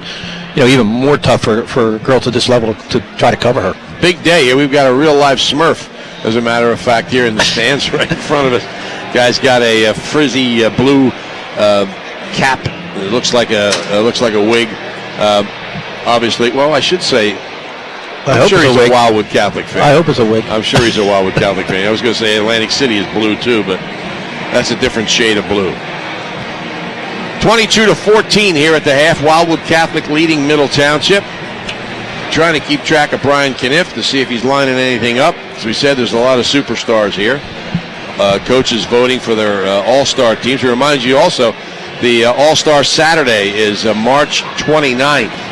even more tough for girls at this level to try to cover her. Big day here. We've got a real live Smurf, as a matter of fact, here in the stands right in front of us. Guy's got a frizzy blue cap. It looks like a wig. Obviously, well, I should say, I'm sure he's a Wildwood Catholic fan. I hope it's a wig. I'm sure he's a Wildwood Catholic fan. I was going to say Atlantic City is blue too, but that's a different shade of blue. 22-14 here at the half. Wildwood Catholic leading Middle Township. Trying to keep track of Brian Kniff to see if he's lining anything up. As we said, there's a lot of superstars here. Coaches voting for their all-star teams. We remind you also, the All-Star Saturday is March 29th.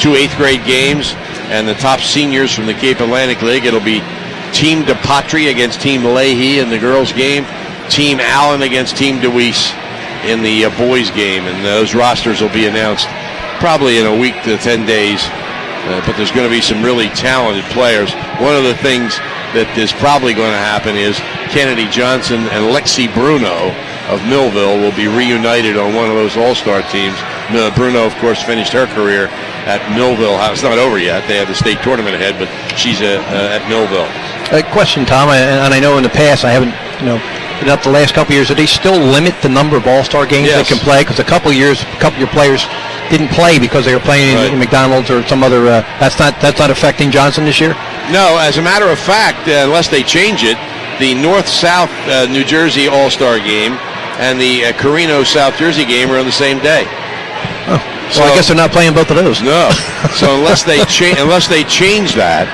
2 8th grade games and the top seniors from the Cape Atlantic League. It'll be Team DePatry against Team Leahy in the girls' game, Team Allen against Team DeWeese in the boys' game, and those rosters will be announced probably in a week to 10 days. But there's going to be some really talented players. One of the things that is probably going to happen is Kennedy Johnson and Lexi Bruno of Millville will be reunited on one of those all-star teams. Bruno, of course, finished her career at Millville. It's not over yet. They have the state tournament ahead, but she's at Millville. A question, Tom, and I know in the past I haven't, been up the last couple of years. Do they still limit the number of all-star games they can play? Because a couple of your players didn't play because they were playing in McDonald's or some other. That's not affecting Johnson this year. No, as a matter of fact, unless they change it, the North-South New Jersey All-Star game and the Carino South Jersey game are on the same day. Oh. So I guess they're not playing both of those. No. So unless they change that,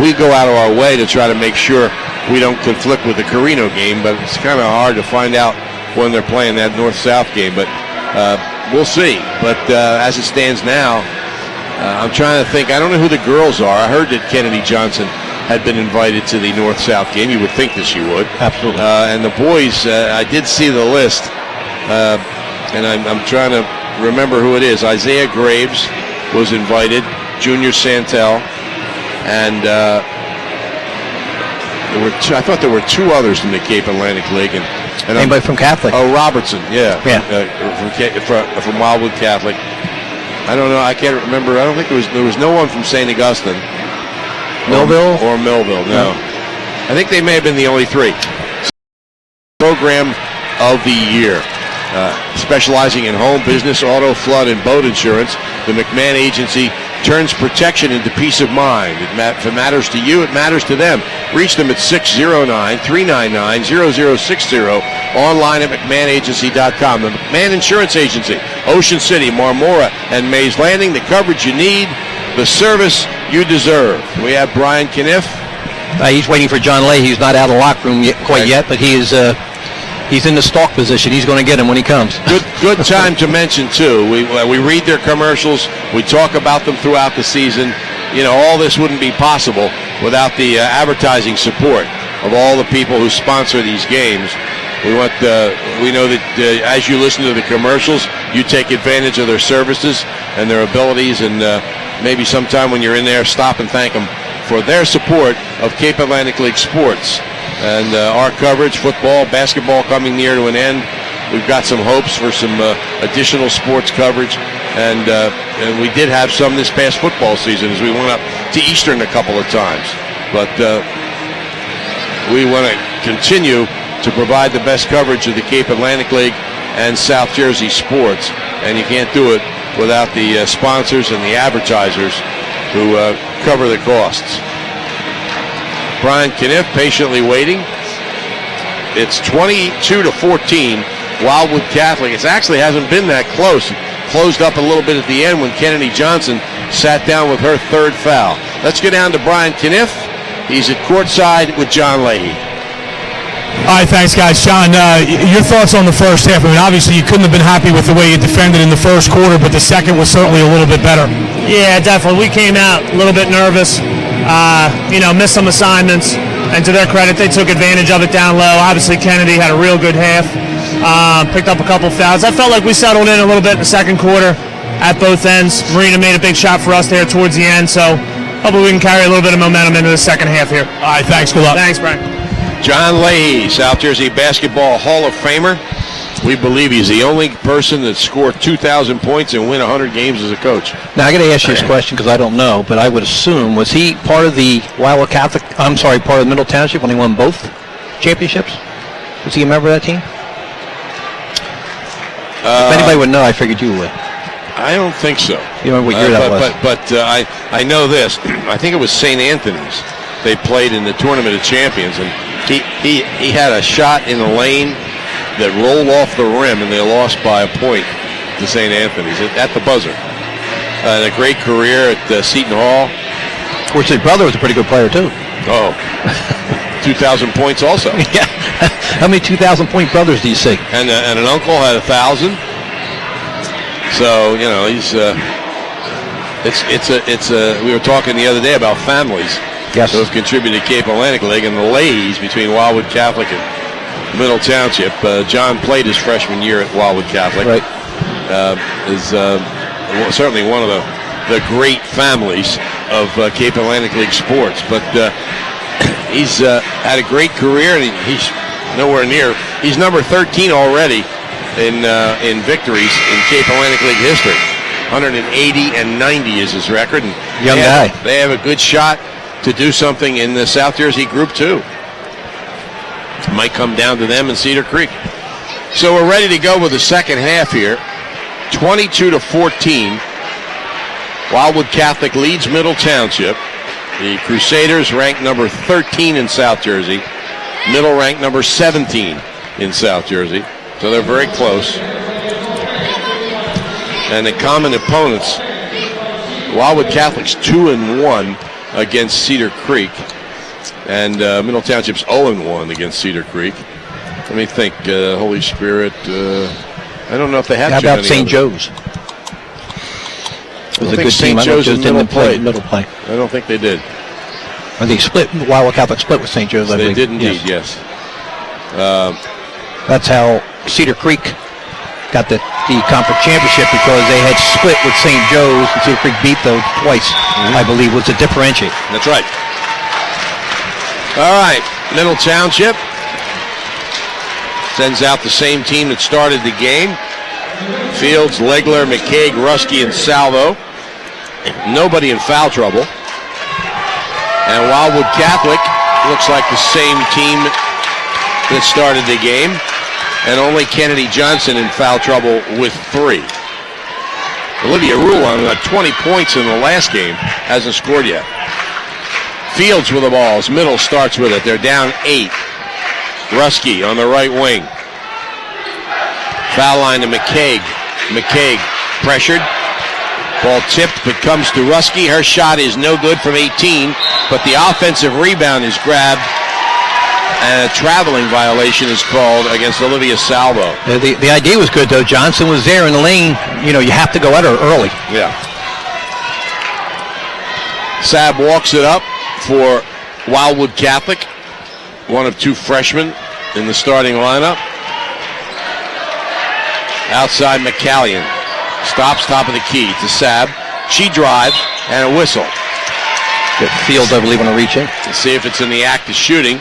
we go out of our way to try to make sure we don't conflict with the Carino game. But it's kind of hard to find out when they're playing that North-South game. But we'll see. But as it stands now, I'm trying to think. I don't know who the girls are. I heard that Kennedy Johnson had been invited to the North-South game. You would think that she would. Absolutely. And the boys, I did see the list, and I'm trying to remember who it is. Isaiah Graves was invited, Junior Santel, and I thought there were 2 others from the Cape Atlantic League. And anybody from Catholic? Oh, Robertson, yeah. From Wildwood Catholic. I don't know. I can't remember. I don't think there was no one from St. Augustine. Millville? Or Millville, no. I think they may have been the only 3. Program of the year. Specializing in home, business, auto, flood, and boat insurance, the McMahon Agency turns protection into peace of mind. If it matters to you, it matters to them. Reach them at 609-399-0060, online at McMahonAgency.com. The McMahon Insurance Agency, Ocean City, Marmora, and Mays Landing. The coverage you need, the service you deserve. We have Brian Kniff. He's waiting for John Leahy. He's not out of the locker room quite yet, but he is... He's in the stalk position. He's going to get him when he comes. Good time to mention, too. We read their commercials. We talk about them throughout the season. You know, all this wouldn't be possible without the advertising support of all the people who sponsor these games. We know that as you listen to the commercials, you take advantage of their services and their abilities, and maybe sometime when you're in there, stop and thank them for their support of Cape Atlantic League sports. And our coverage, football, basketball coming near to an end. We've got some hopes for some additional sports coverage. And we did have some this past football season as we went up to Eastern a couple of times. But we want to continue to provide the best coverage of the Cape Atlantic League and South Jersey sports. And you can't do it without the sponsors and the advertisers who cover the costs. Brian Kniff patiently waiting. It's 22-14, Wildwood Catholic. It actually hasn't been that close. It closed up a little bit at the end when Kennedy Johnson sat down with her third foul. Let's get down to Brian Kniff. He's at courtside with John Leahy. All right, thanks, guys. John, your thoughts on the first half? I mean, obviously you couldn't have been happy with the way you defended in the first quarter, but the second was certainly a little bit better. Yeah, definitely. We came out a little bit nervous, missed some assignments, and to their credit, they took advantage of it down low. Obviously, Kennedy had a real good half, picked up a couple fouls. I felt like we settled in a little bit in the second quarter at both ends. Marina made a big shot for us there towards the end, so hopefully we can carry a little bit of momentum into the second half here. All right, thanks. Good luck. Thanks, Brian. John Leahy, South Jersey Basketball Hall of Famer. We believe he's the only person that scored 2,000 points and win 100 games as a coach. Now, I got to ask you this question because I don't know, but I would assume, was he part of the Wildwood Catholic, part of Middle Township when he won both championships? Was he a member of that team? If anybody would know, I figured you would. I don't think so. You remember what year that was? But I know this. I think it was St. Anthony's. They played in the Tournament of Champions, and he had a shot in the lane that rolled off the rim, and they lost by a point to St. Anthony's at the buzzer. And a great career at Seton Hall. Of course, his brother was a pretty good player, too. Oh, 2,000 points also. Yeah. How many 2,000-point brothers do you see? And an uncle had 1,000. So, you know, he's we were talking the other day about families. Yes. Who have contributed to Cape Atlantic League, and the Leahys between Wildwood Catholic and Middle Township. John played his freshman year at Wildwood Catholic. Right. Is certainly one of the great families of Cape Atlantic League sports. But he's had a great career, and he's nowhere near. He's number 13 already in victories in Cape Atlantic League history. 180 and 90 is his record. And young guy. They have a good shot to do something in the South Jersey Group 2. Might come down to them in Cedar Creek. So we're ready to go with the second half here. 22-14. Wildwood Catholic leads Middle Township. The Crusaders ranked number 13 in South Jersey. Middle ranked number 17 in South Jersey. So they're very close. And the common opponents, Wildwood Catholic's 2-1 against Cedar Creek. And Middle Township's 0-1 against Cedar Creek. Let me think. Holy Spirit. I don't know if they have. How about St. Joe's? It was a good team. St. Joe's didn't play. I don't think they did. Or they split. Wildwood Catholic split with St. Joe's. They did indeed. Yes. That's how Cedar Creek got the conference championship, because they had split with St. Joe's, and Cedar Creek beat them twice. I believe was to differentiate. That's right. All right, Middle Township sends out the same team that started the game. Fields, Legler, McCaig, Rusky, and Salvo. Nobody in foul trouble. And Wildwood Catholic looks like the same team that started the game. and only Kennedy Johnson in foul trouble with 3. Olivia Rulon got 20 points in the last game, hasn't scored yet. Fields with the ball. Middle starts with it. They're down 8. Ruski on the right wing. Foul line to McCaig. McCaig pressured. Ball tipped, but comes to Ruski. Her shot is no good from 18, but the offensive rebound is grabbed, and a traveling violation is called against Olivia Salvo. The idea was good, though. Johnson was there in the lane. You know, you have to go at her early. Yeah. Sab walks it up for Wildwood Catholic, one of 2 freshmen in the starting lineup. Outside McCallion. Stops top of the key to Sab. She drives and a whistle. Good. Fields, I believe, on a reach in. Let's see if it's in the act of shooting.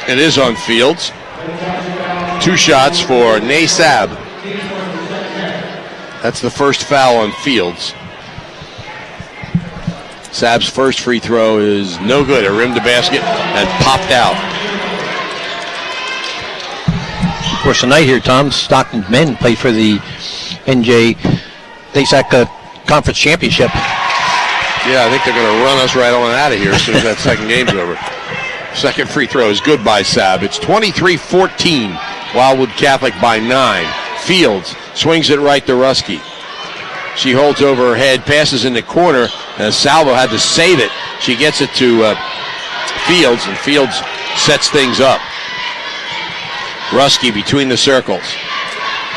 It is on Fields. 2 shots for Nay Sab. That's the first foul on Fields. Sab's first free throw is no good. It rimmed the basket and popped out. Of course, tonight here, Tom, Stockton men play for the NJ DASAC Conference Championship. Yeah, I think they're going to run us right on out of here as soon as that second game's over. Second free throw is good by Sab. It's 23-14. Wildwood Catholic by 9. Fields swings it right to Ruski. She holds over her head, passes in the corner, and Salvo had to save it. She gets it to Fields, and Fields sets things up. Ruski between the circles.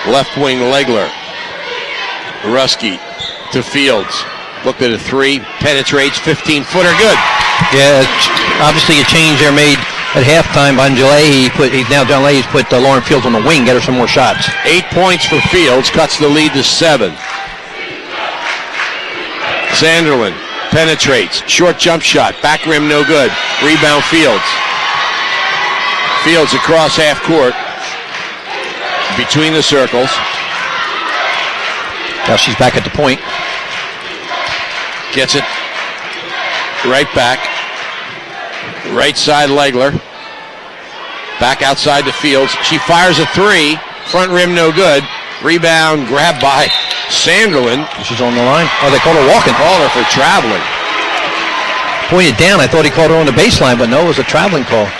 Left wing Legler. Ruski to Fields. Looked at a 3, penetrates, 15-footer, good. Yeah, obviously a change there made at halftime by John Leahy's put Lauren Fields on the wing, get her some more shots. 8 points for Fields, cuts the lead to 7. Sanderlin penetrates, short jump shot, back rim no good. Rebound Fields. Fields across half court, between the circles. Now she's back at the point. Gets it right back. Right side Legler. Back outside the Fields. She fires a 3. Front rim no good. Rebound grabbed by Sanderlin. She's on the line. Oh, they called her walking. Called her for traveling. Pointed down. I thought he called her on the baseline, but no, it was a traveling call.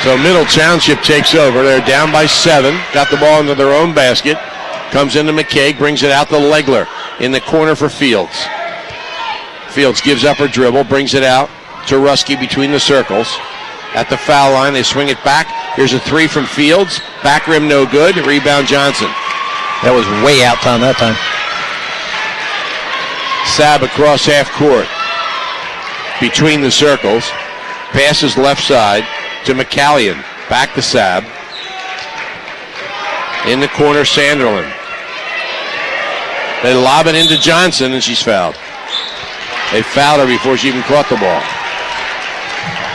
So Middle Township takes over. They're down by 7. Got the ball into their own basket. Comes into McCaig. Brings it out to Legler. In the corner for Fields. Fields gives up her dribble. Brings it out to Ruski between the circles. At the foul line, they swing it back. Here's a 3 from Fields. Back rim no good. Rebound Johnson. That was way out time that time. Sab across half court. Between the circles. Passes left side to McCallion. Back to Sab. In the corner, Sanderlin. They lob it into Johnson, and she's fouled. They fouled her before she even caught the ball.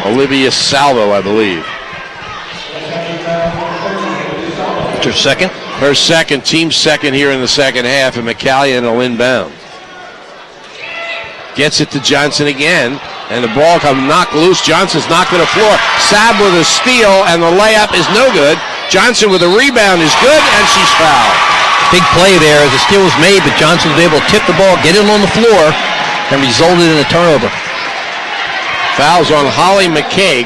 Olivia Salvo, I believe. It's her second? Her second, team second here in the second half, and McCallion will inbound. Gets it to Johnson again, and the ball comes knocked loose. Johnson's knocked to the floor. Sab with a steal, and the layup is no good. Johnson with a rebound is good, and she's fouled. Big play there as the steal was made, but Johnson was able to tip the ball, get it on the floor, and resulted in a turnover. Fouls on Holly McCaig.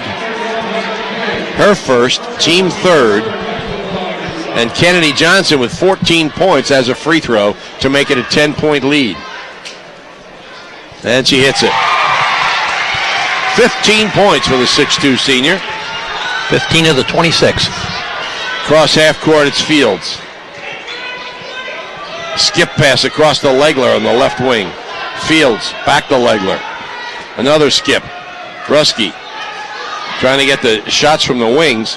Her first, team third. And Kennedy Johnson with 14 points as a free throw to make it a 10-point lead. And she hits it. 15 points for the 6'2 senior. 15 of the 26. Cross half court, it's Fields. Skip pass across the Legler on the left wing. Fields, back to Legler. Another skip. Ruski trying to get the shots from the wings.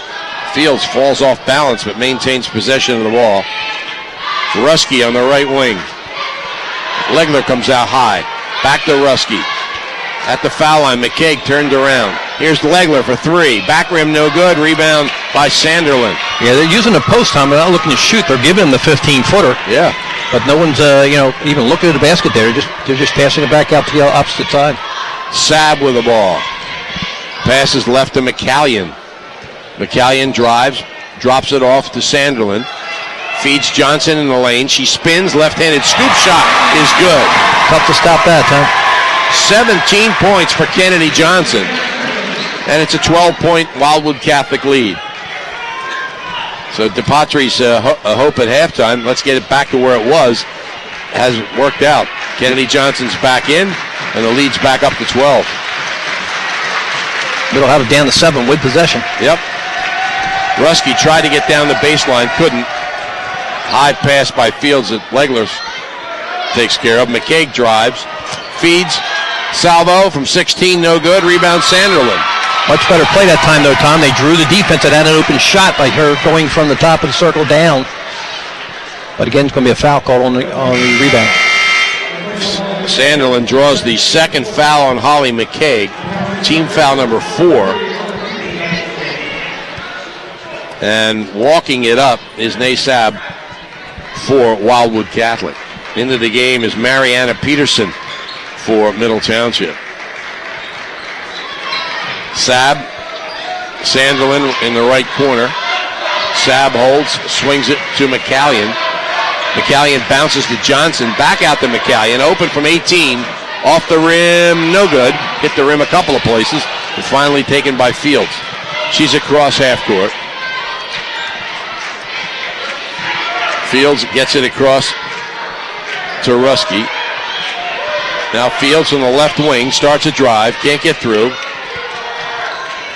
Fields falls off balance but maintains possession of the ball. Ruski on the right wing. Legler comes out high. Back to Ruski. At the foul line, McCaig turned around. Here's Legler for 3. Back rim no good. Rebound by Sanderlin. Yeah, they're using the post time. They're not looking to shoot. They're giving him the 15-footer. Yeah. But no one's, even looking at the basket there. They're just passing it back out to the opposite side. Sab with the ball. Passes left to McCallion. McCallion drives, drops it off to Sanderlin. Feeds Johnson in the lane. She spins, left-handed scoop shot is good. Tough to stop that, huh? 17 points for Kennedy Johnson. And it's a 12-point Wildwood Catholic lead. So DePatri's hope at halftime, let's get it back to where it was, has worked out. Kennedy Johnson's back in, and the lead's back up to 12. Middle have it down to 7 with possession. Yep. Ruski tried to get down the baseline, couldn't. High pass by Fields that Legler takes care of. McCaig drives, feeds, salvo from 16, no good. Rebound Sanderlin. Much better play that time, though, Tom. They drew the defense and had an open shot by her going from the top of the circle down. But again, it's going to be a foul call on the rebound. Sanderlin draws the second foul on Holly McCaig. Team foul number 4. And walking it up is Naysab for Wildwood Catholic. Into the game is Mariana Peterson for Middle Township. Sab, Sanderlin in the right corner. Sab holds, swings it to McCallion. McCallion bounces to Johnson, back out to McCallion, open from 18, off the rim, no good. Hit the rim a couple of places, and finally taken by Fields. She's across half court. Fields gets it across to Ruski. Now Fields on the left wing, starts a drive, can't get through.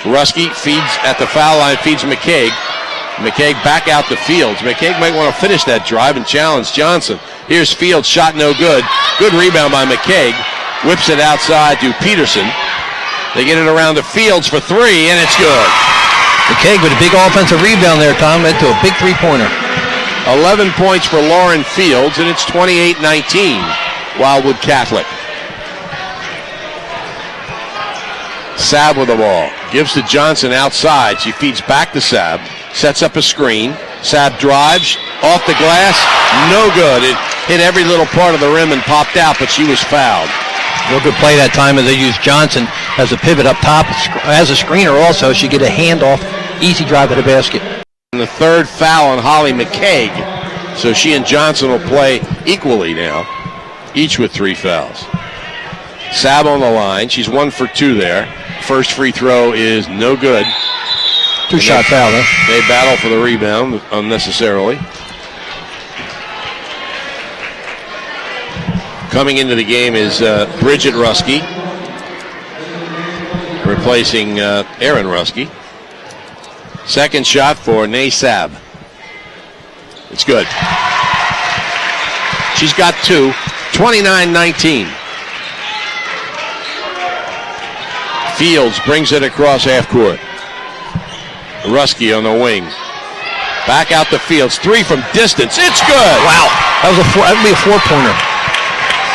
Ruski feeds at the foul line, feeds McCaig. McCaig back out to Fields. McCaig might want to finish that drive and challenge Johnson. Here's Fields, shot no good. Good rebound by McCaig. Whips it outside to Peterson. They get it around to Fields for 3, and it's good. McCaig with a big offensive rebound there, Tom, into a big three-pointer. 11 points for Lauren Fields, and it's 28-19, Wildwood Catholic. Sab with the ball. Gives to Johnson outside. She feeds back to Sab. Sets up a screen. Sab drives. Off the glass. No good. It hit every little part of the rim and popped out, but she was fouled. Real good play that time as they used Johnson as a pivot up top. As a screener also, she get a handoff. Easy drive to the basket. And the third foul on Holly McCaig. So she and Johnson will play equally now, each with 3 fouls. Sab on the line. She's 1 for 2 there. First free throw is no good. 2-shot foul, huh? They battle for the rebound unnecessarily. Coming into the game is Bridget Ruski, replacing Aaron Ruski. Second shot for Naysab. It's good. She's got 2. 29-19. Fields brings it across half court. Ruski on the wing. Back out to Fields. 3 from distance. It's good. Wow. That would be a 4-pointer.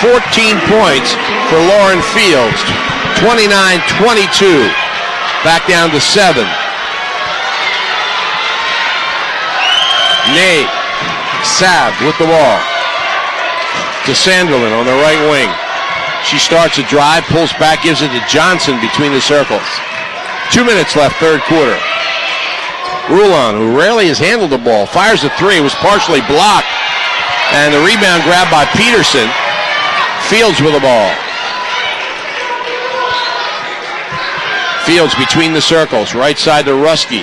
14 points for Lauren Fields. 29-22. Back down to 7. Nay Sab with the ball. To Sanderlin on the right wing. She starts a drive, pulls back, gives it to Johnson between the circles. 2 minutes left, third quarter. Rulon, who rarely has handled the ball, fires a 3, was partially blocked. And the rebound grabbed by Peterson. Fields with the ball. Fields between the circles, right side to Ruski.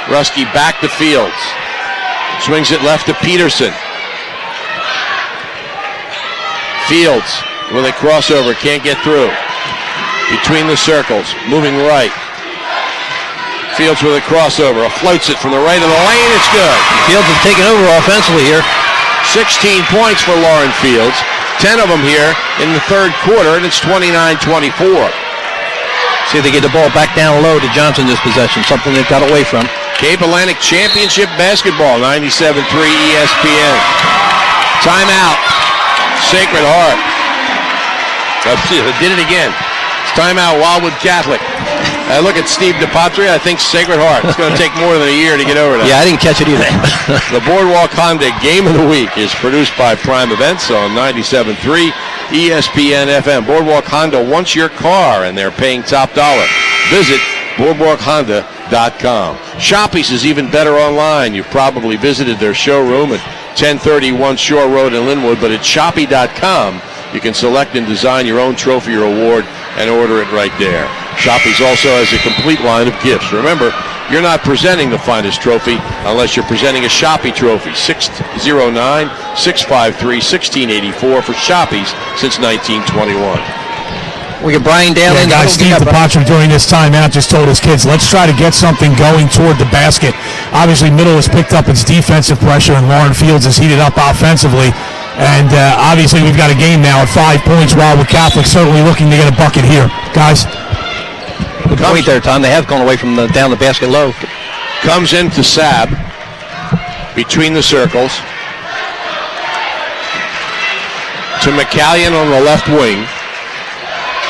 Ruski back to Fields. Swings it left to Peterson. Fields with a crossover, can't get through. Between the circles, moving right. Fields with a crossover, floats it from the right of the lane, it's good. Fields is taking over offensively here. 16 points for Lauren Fields, 10 of them here in the third quarter, and it's 29-24. See if they get the ball back down low to Johnson this possession, something they've got away from. Cape Atlantic Championship Basketball, 97.3 ESPN. Timeout, Sacred Heart. They did it again. It's timeout, Wildwood Catholic. I look at Steve DePatri, I think Sacred Heart. It's going to take more than a year to get over that. Yeah, I didn't catch it either. The Boardwalk Honda Game of the Week is produced by Prime Events on 97.3 ESPN FM. Boardwalk Honda wants your car, and they're paying top dollar. Visit Boardwalk Honda Shoppies.com. Shoppies is even better online. You've probably visited their showroom at 1031 Shore Road in Linwood, but at Shoppy.com, you can select and design your own trophy or award and order it right there. Shoppies also has a complete line of gifts. Remember, you're not presenting the finest trophy unless you're presenting a Shoppy trophy. 609-653-1684 for Shoppies since 1921. We got Brian Daly. Yeah, guys, Steve DePatrick during this timeout just told his kids, let's try to get something going toward the basket. Obviously, Middle has picked up its defensive pressure, and Lauren Fields has heated up offensively. And obviously, we've got a game now at 5 points. Wildwood Catholic certainly looking to get a bucket here. Guys? Good point there, Tom. They have gone away from down the basket low. Comes into Sab between the circles to McCallion on the left wing.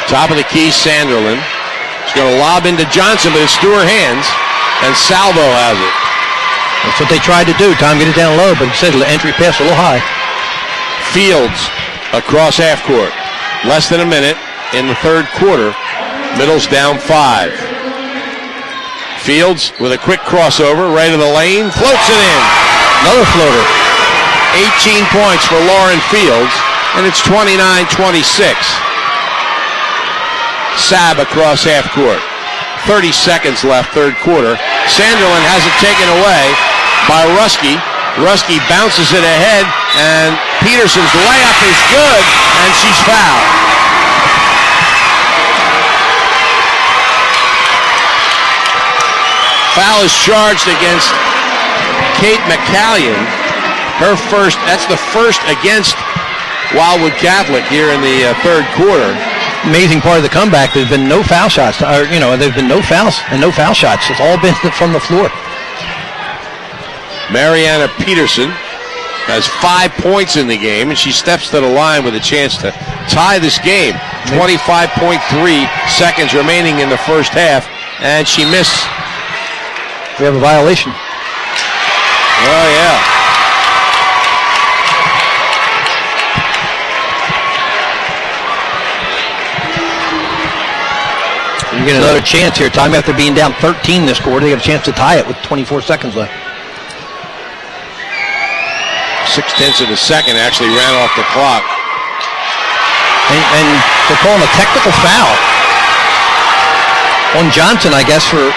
Top of the key, Sanderlin. He's going to lob into Johnson, but it's through her hands, and Salvo has it. That's what they tried to do, Tom, get it down low, but instead the entry pass a little high. Fields across half court. Less than a minute in the third quarter. Middle's down 5. Fields with a quick crossover right of the lane, floats it in. Another floater. 18 points for Lauren Fields, and it's 29-26. Sab across half court. 30 seconds left, third quarter. Sanderlin has it taken away by Ruski. Ruski bounces it ahead, and Peterson's layup is good, and she's fouled. Foul is charged against Kate McCallion. Her first, that's the first against Wildwood Catholic here in the third quarter. Amazing part of the comeback, there's been no foul shots, there's been no fouls and no foul shots. It's all been from the floor. Mariana Peterson has 5 points in the game, and she steps to the line with a chance to tie this game. 25.3 seconds remaining in the first half, and she missed. We have a violation. Oh, yeah. You get another chance here, Tom. After being down 13 this quarter, they have a chance to tie it with 24 seconds left. 0.6 of a second actually ran off the clock. And they're calling a technical foul on Johnson, I guess, for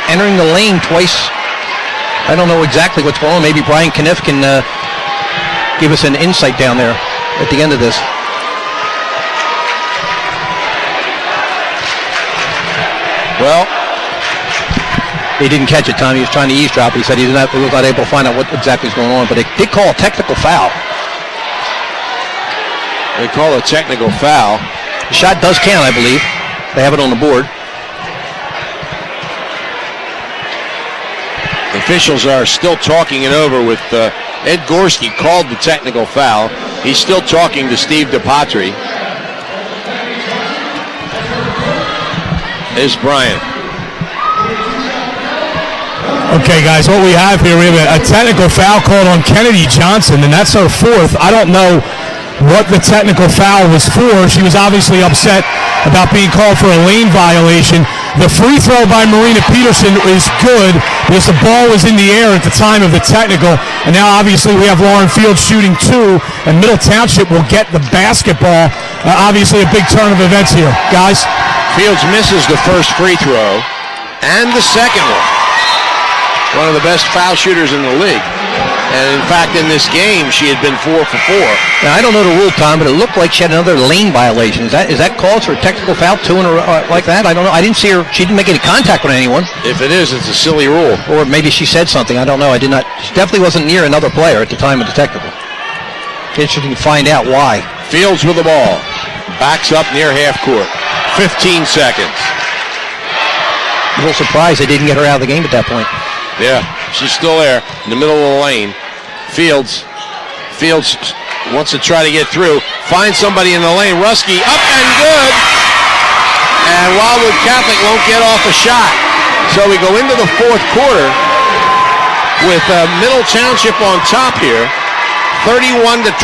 entering the lane twice. I don't know exactly what's going on. Maybe Brian Kniff can give us an insight down there at the end of this. Well, he didn't catch it, Tom. He was trying to eavesdrop. He said he was not able to find out what exactly is going on, but they did call a technical foul. They call a technical foul. The shot does count, I believe. They have it on the board. Officials are still talking it over with Ed Gorski called the technical foul. He's still talking to Steve DePatri. There's Brian. Okay, guys, what we have here, we have a technical foul called on Kennedy Johnson, and that's her fourth. I don't know what the technical foul was for. She was obviously upset about being called for a lane violation. The free throw by Marina Peterson is good because the ball was in the air at the time of the technical, and now obviously we have Lauren Fields shooting 2, and Middle Township will get the basketball. Obviously a big turn of events here. Guys? Fields misses the first free throw and the second one. One of the best foul shooters in the league. And in fact, in this game, she had been 4 for 4. Now, I don't know the rule, Tom, but it looked like she had another lane violation. Is that called for a technical foul, 2 in a row like that? I don't know. I didn't see her. She didn't make any contact with anyone. If it is, it's a silly rule. Or maybe she said something. I don't know. I did not. She definitely wasn't near another player at the time of the technical. Interesting to find out why. Fields with the ball. Backs up near half court. 15 seconds. A little surprised they didn't get her out of the game at that point. Yeah, she's still there in the middle of the lane. Fields wants to try to get through. Finds somebody in the lane. Ruski up and good. And Wildwood Catholic won't get off a shot. So we go into the fourth quarter with Middle Township on top here, 31-29.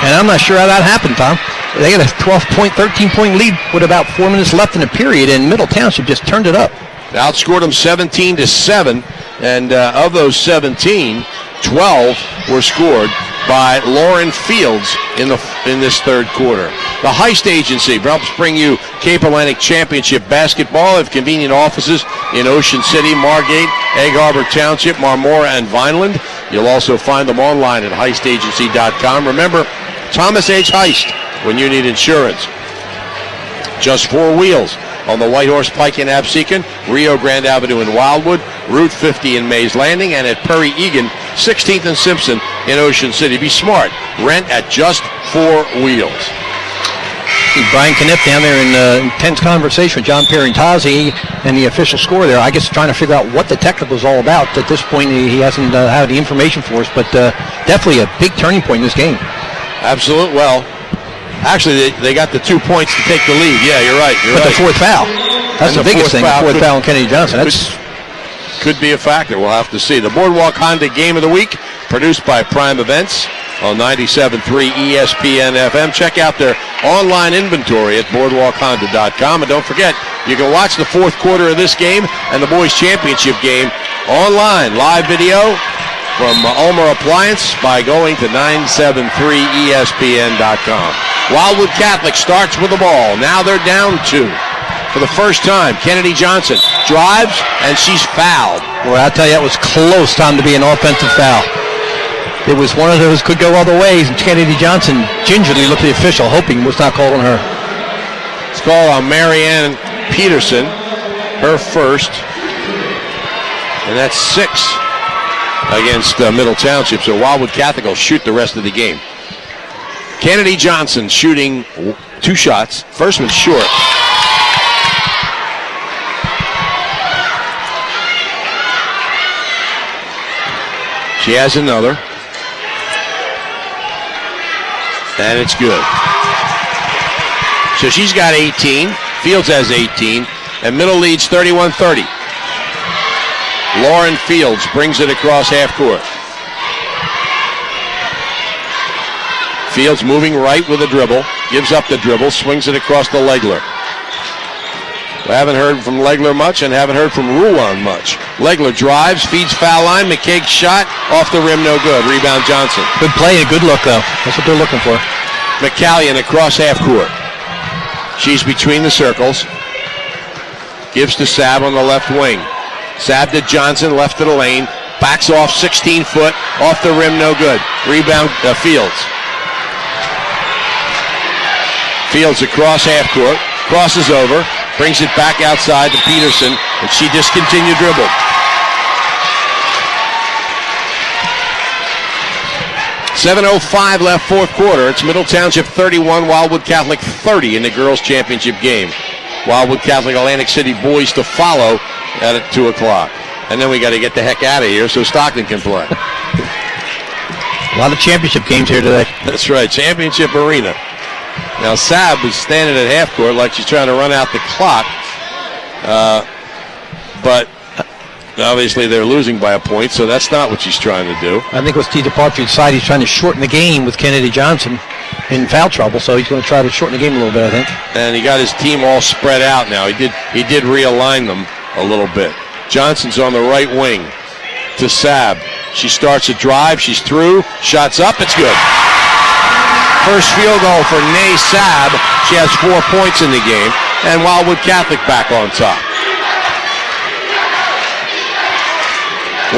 And I'm not sure how that happened, Tom. They had a 12-point, 13-point lead with about 4 minutes left in the period, and Middle Township just turned it up. Outscored them 17-7, and of those 17, 12 were scored by Lauren Fields in this third quarter. The Heist Agency helps bring you Cape Atlantic Championship basketball. They have convenient offices in Ocean City, Margate, Egg Harbor Township, Marmora, and Vineland. You'll also find them online at heistagency.com. Remember, Thomas H. Heist when you need insurance. Just 4 wheels on the White Horse Pike in Absecon, Rio Grande Avenue in Wildwood, Route 50 in Mays Landing, and at Perry Egan, 16th and Simpson in Ocean City. Be smart. Rent at Just 4 Wheels. See Brian Knipp down there in intense conversation with John Perintazzi and the official score there. I guess trying to figure out what the technical is all about. At this point, he hasn't had the information for us, but definitely a big turning point in this game. Absolutely. Well, actually, they got the 2 points to take the lead. Yeah, you're right. But the fourth foul. That's the biggest thing, the fourth foul on Kennedy Johnson. Could be a factor. We'll have to see. The Boardwalk Honda Game of the Week, produced by Prime Events on 97.3 ESPN FM. Check out their online inventory at boardwalkhonda.com. And don't forget, you can watch the fourth quarter of this game and the boys' championship game online. Live video from Ulmer Appliance by going to 973ESPN.com. Wildwood Catholic starts with the ball. Now they're down 2. For the first time, Kennedy Johnson drives, and she's fouled. Well, I'll tell you, that was close time to be an offensive foul. It was one of those could go all the ways, and Kennedy Johnson gingerly looked at the official, hoping it was not called on her. It's called on Marianne Peterson, her first, and that's 6 against Middle Township. So Wildwood Catholic will shoot the rest of the game. Kennedy Johnson shooting 2 shots. First one's short. She has another. And it's good. So she's got 18. Fields has 18. And Middle leads 31-30. Lauren Fields brings it across half court. Fields moving right with a dribble. Gives up the dribble. Swings it across to Legler. We haven't heard from Legler much and haven't heard from Ruan much. Legler drives, feeds foul line. McCaig's shot off the rim, no good. Rebound Johnson. Good play and a good look, though. That's what they're looking for. McCallion across half court. She's between the circles. Gives to Sabb on the left wing. Sabb to Johnson, left of the lane. Backs off 16 foot. Off the rim, no good. Rebound Fields. Fields across half court. Crosses over. Brings it back outside to Peterson, and she discontinued dribble. .7:05 left fourth quarter. It's Middle Township 31, Wildwood Catholic 30 in the girls' championship game. Wildwood Catholic Atlantic City boys to follow at 2 o'clock. And then we got to get the heck out of here so Stockton can play. A lot of championship games here today. That's right, championship arena. Now Sabb is standing at half court like she's trying to run out the clock. But obviously they're losing by a point, so that's not what she's trying to do. I think with Steve DePartridge's side, he's trying to shorten the game with Kennedy Johnson in foul trouble, so he's going to try to shorten the game a little bit, I think. And he got his team all spread out now. He did realign them a little bit. Johnson's on the right wing to Sabb. She starts a drive. She's through. Shots up. It's good. First field goal for Nay Sabb. She has 4 points in the game. And Wildwood Catholic back on top.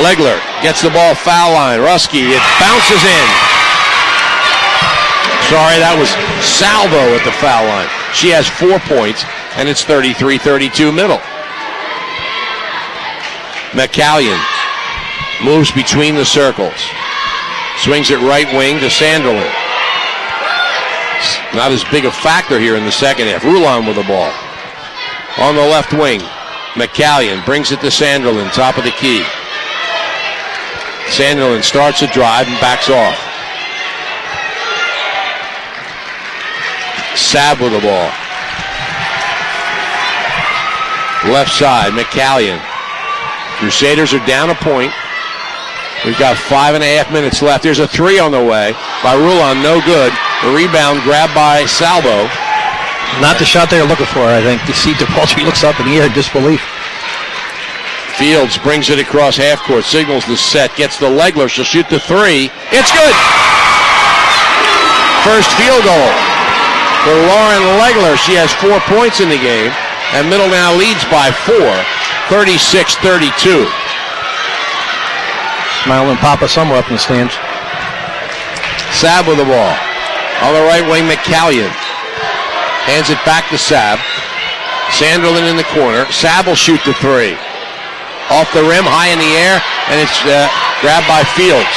Legler gets the ball foul line. Ruski, it bounces in. Sorry, that was Salvo at the foul line. She has 4 points, and it's 33-32 Middle. McCallion moves between the circles. Swings it right wing to Sanderlin. Not as big a factor here in the second half. Rulon with the ball. On the left wing, McCallion brings it to Sanderlin, top of the key. Sanderlin starts a drive and backs off. Sabb with the ball. Left side, McCallion. Crusaders are down a point. We've got 5.5 minutes left. There's a three on the way by Rulon, no good. The rebound grabbed by Salvo. Not the shot they were looking for, I think. You see DePaultry looks up in the air in disbelief. Fields brings it across half court, signals the set, gets the Legler. She'll shoot the three. It's good. First field goal for Lauren Legler. She has 4 points in the game, and Middle now leads by 4, 36-32. Smile and Papa somewhere up in the stands. Sabb with the ball. On the right wing, McCallion hands it back to Sabb. Sanderlin in the corner. Sabb will shoot the three. Off the rim, high in the air, and it's grabbed by Fields.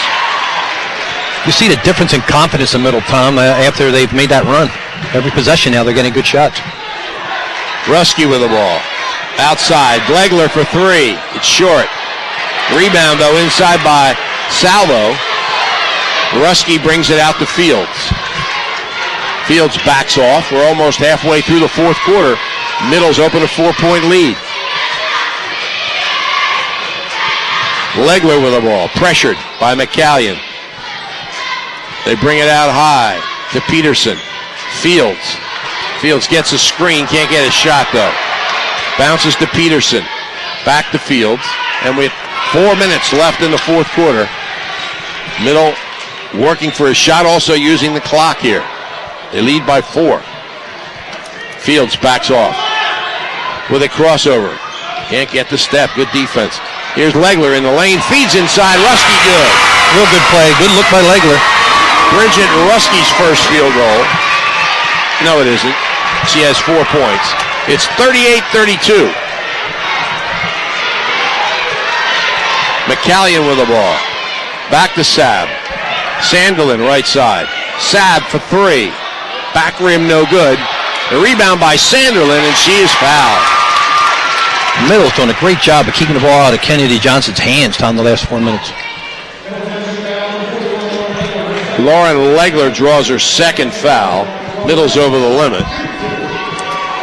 You see the difference in confidence in Middle, Tom, after they've made that run. Every possession now, they're getting good shots. Rusky with the ball. Outside, Legler for three. It's short. Rebound, though, inside by Salvo. Rusky brings it out to Fields. Fields backs off. We're almost halfway through the fourth quarter. Middle's open a 4-point lead. Legler with the ball. Pressured by McCallion. They bring it out high to Peterson. Fields. Fields gets a screen. Can't get a shot, though. Bounces to Peterson. Back to Fields. And with 4 minutes left in the fourth quarter, Middle working for a shot, also using the clock here. They lead by 4. Fields backs off with a crossover. Can't get the step. Good defense. Here's Legler in the lane. Feeds inside. Rusky good. Real good play. Good look by Legler. Bridget Rusky's first field goal. No, it isn't. She has 4 points. It's 38-32. McCallion with the ball. Back to Sabb. Sanderlin right side. Sabb for three. Back rim no good. The rebound by Sanderlin, and she is fouled. Middle's doing a great job of keeping the ball out of Kennedy Johnson's hands down the last 4 minutes. Lauren Legler draws her second foul. Middle's over the limit.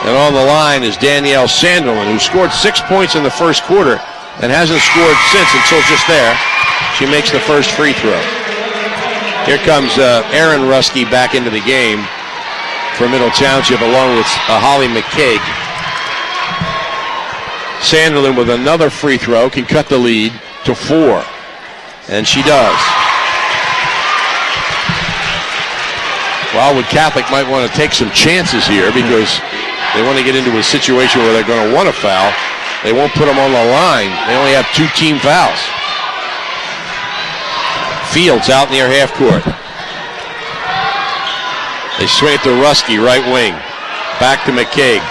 And on the line is Danielle Sanderlin, who scored 6 points in the first quarter and hasn't scored since until just there. She makes the first free throw. Here comes Aaron Rusky back into the game for Middle Township, along with Holly McCaig. Sanderlin with another free throw can cut the lead to 4. And she does. Wildwood Catholic might want to take some chances here because they want to get into a situation where they're going to want a foul. They won't put them on the line. They only have 2 team fouls. Fields out near half court. They swing it to Rusky, right wing. Back to McCaig.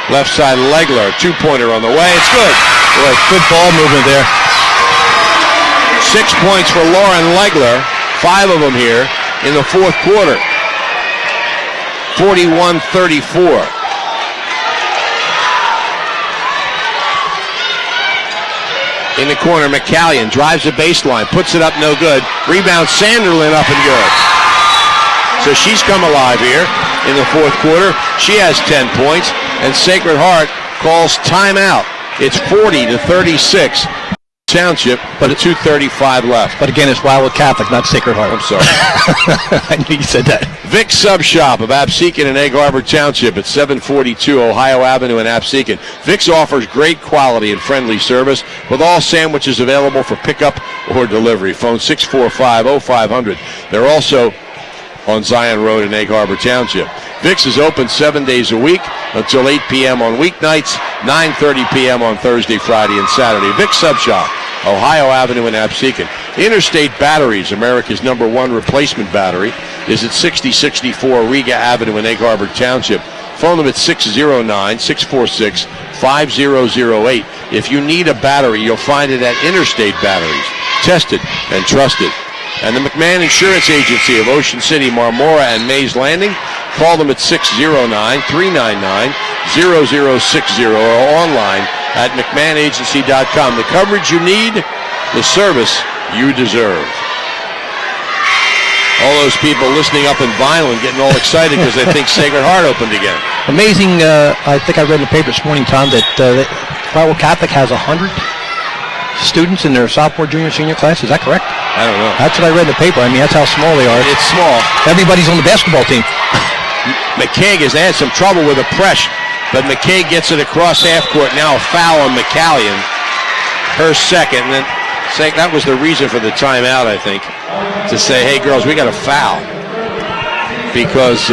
Left side, Legler, 2-pointer on the way. It's good. Boy, good ball movement there. 6 points for Lauren Legler. 5 of them here in the fourth quarter. 41-34. In the corner, McCallion drives the baseline, puts it up, no good. Rebound, Sanderlin up and good. So she's come alive here in the fourth quarter. She has 10 points, and Sacred Heart calls timeout. It's 40-36 Township, but 2:35 left. But again, it's Wildwood Catholic, not Sacred Heart. I'm sorry. I knew you said that. Vic's Sub Shop of Absecon and Egg Harbor Township at 742 Ohio Avenue in Absecon. Vic's offers great quality and friendly service with all sandwiches available for pickup or delivery. Phone 645-0500. They're also on Zion Road in Egg Harbor Township. Vic's is open 7 days a week until 8 p.m. on weeknights, 9:30 p.m. on Thursday, Friday, and Saturday. Vic's Sub Shop, Ohio Avenue in Absecon. Interstate Batteries, America's #1 replacement battery, is at 6064 Riga Avenue in Egg Harbor Township. Phone them at 609-646-5008. If you need a battery, you'll find it at Interstate Batteries. Tested and trusted. And the McMahon Insurance Agency of Ocean City, Marmora, and Mays Landing. Call them at 609-399-0060 or online at McMahonAgency.com. The coverage you need, the service you deserve. All those people listening up in Vineland getting all excited because they think Sacred Heart opened again. Amazing, I think I read in the paper this morning, Tom, that Wildwood Catholic has 100 students in their sophomore, junior, senior class. Is that correct? I don't know. That's what I read in the paper. I mean, that's how small they are. It's small. Everybody's on the basketball team. McCaig has had some trouble with a press, but McCaig gets it across half court. Now a foul on McCallion. Her second. And then that was the reason for the timeout, I think, to say, hey, girls, we got a foul. Because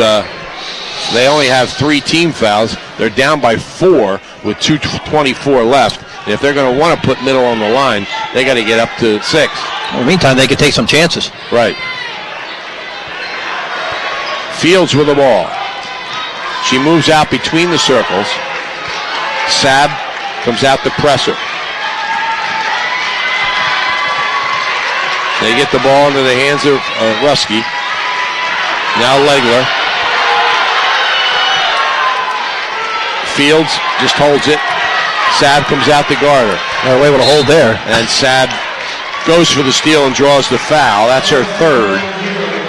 they only have 3 team fouls. They're down by 4 with 2:24 left. And if they're going to want to put middle on the line, they got to get up to 6. In the meantime, they could take some chances. Right. Fields with the ball. She moves out between the circles. Saab comes out to press her. They get the ball into the hands of Ruski. Now Legler. Fields just holds it. Saab comes out to guard her. They're able to hold there. And Saab goes for the steal and draws the foul. That's her 3rd.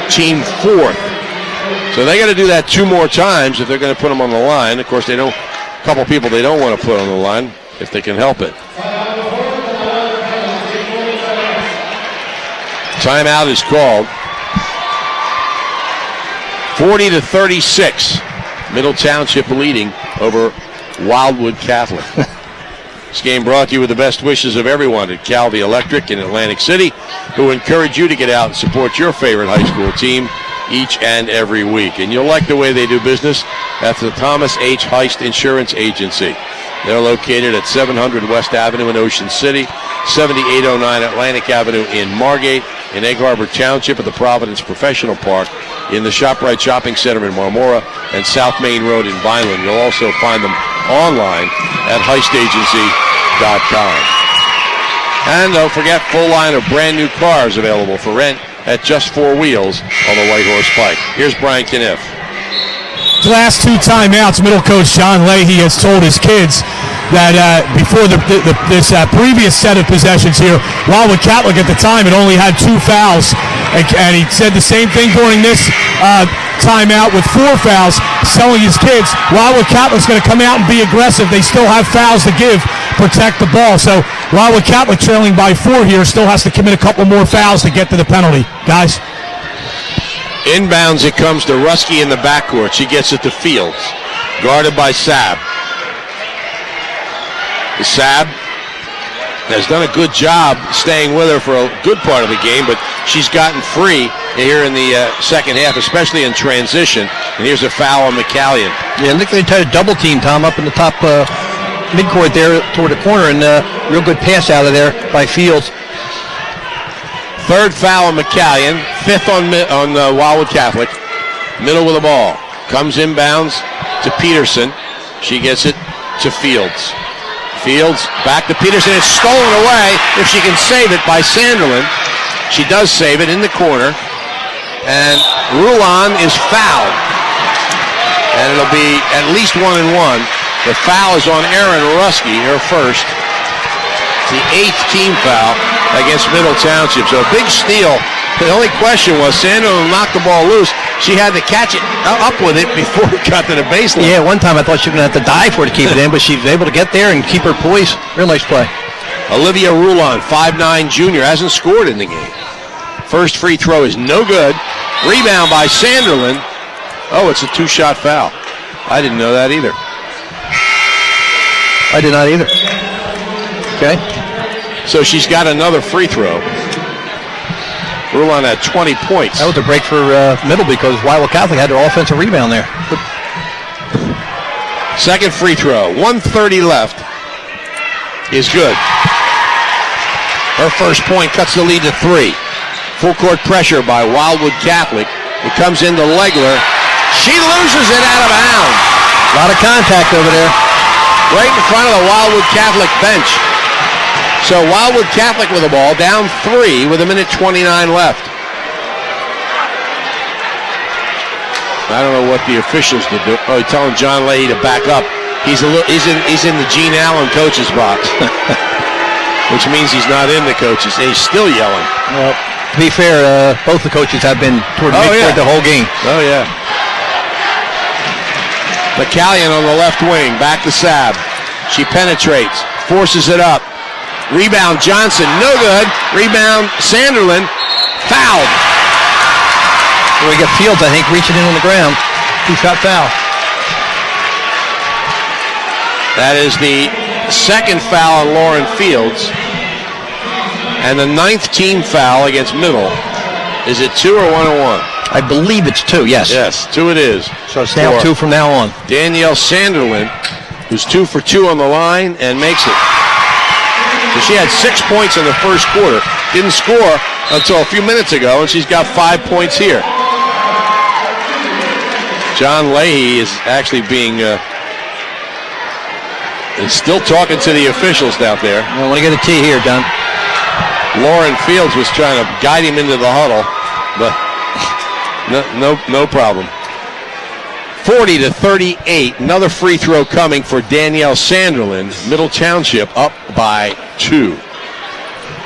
Team 4th. So they got to do that 2 more times if they're going to put them on the line. Of course, a couple people they don't want to put on the line if they can help it. Timeout is called. 40-36. Middle Township leading over Wildwood Catholic. This game brought to you with the best wishes of everyone at Calvi Electric in Atlantic City, who encourage you to get out and support your favorite high school team each and every week. And you'll like the way they do business. That's the Thomas H. Heist Insurance Agency. They're located at 700 West Avenue in Ocean City, 7809 Atlantic Avenue in Margate, in Egg Harbor Township at the Providence Professional Park, in the ShopRite Shopping Center in Marmora, and South Main Road in Vineland. You'll also find them online at heistagency.com. And don't forget, full line of brand new cars available for rent at Just 4 Wheels on the White Horse Pike. Here's Brian Kniff. The last 2 timeouts, middle coach John Leahy has told his kids that before this previous set of possessions here, Wildwood Catholic at the time had only had 2 fouls. And he said the same thing during this timeout with 4 fouls, telling his kids, Wildwood Catholic's going to come out and be aggressive. They still have fouls to give, protect the ball. So Wildwood Catholic trailing by 4 here still has to commit a couple more fouls to get to the penalty. Guys? Inbounds, it comes to Ruski in the backcourt. She gets it to Fields, guarded by Saab. Saab has done a good job staying with her for a good part of the game, but she's gotten free here in the second half, especially in transition. And here's a foul on McCallion. Yeah, I think they tried to double team Tom up in the top midcourt there toward the corner, and real good pass out of there by Fields. 3rd foul on McCallion, 5th on Wildwood Catholic. Middle with the ball. Comes inbounds to Peterson. She gets it to Fields. Fields back to Peterson. It's stolen away if she can save it by Sanderlin. She does save it in the corner. And Rulon is fouled. And it'll be at least 1 and 1. The foul is on Erin Ruski, her first. It's the 8th team foul against Middle Township. So a big steal. The only question was Sanderlin knocked the ball loose. She had to catch it up with it before it got to the baseline. Yeah, one time I thought she was going to have to dive for it to keep it in, but she was able to get there and keep her poise. Real nice play. Olivia Rulon, 5'9" junior, hasn't scored in the game. First free throw is no good. Rebound by Sanderlin. Oh, it's a 2-shot foul. I didn't know that either. I did not either. Okay. So she's got another free throw. Rulon had 20 points. That was a break for Middle because Wildwood Catholic had their offensive rebound there. Second free throw. 1:30 left is good. Her first point cuts the lead to 3. Full court pressure by Wildwood Catholic. It comes into Legler. She loses it out of bounds. A lot of contact over there. Right in front of the Wildwood Catholic bench. So Wildwood Catholic with the ball, down 3 with 1:29 left. I don't know what the officials did. Oh, he's telling John Leahy to back up. He's in the Gene Allen coach's box, which means he's not in the coaches. And he's still yelling. Well, to be fair, both the coaches have been toward midcourt the whole game. Oh yeah. McCallion on the left wing, back to Saab. She penetrates, forces it up. Rebound Johnson, no good. Rebound Sanderlin, fouled. We got Fields, I think, reaching in on the ground. 2-shot foul. That is the second foul on Lauren Fields. And the 9th team foul against Middle. Is it 2 or 1 and 1? I believe it's 2, yes. Yes, 2 it is. So it's now 2 from now on. Danielle Sanderlin, who's 2 for 2 on the line and makes it. So she had 6 points in the first quarter. Didn't score until a few minutes ago, and she's got 5 points here. John Leahy is actually being... is still talking to the officials out there. I want to get a T here, John. Lauren Fields was trying to guide him into the huddle, but no problem. 40-38. Another free throw coming for Danielle Sanderlin. Middle Township up by 2.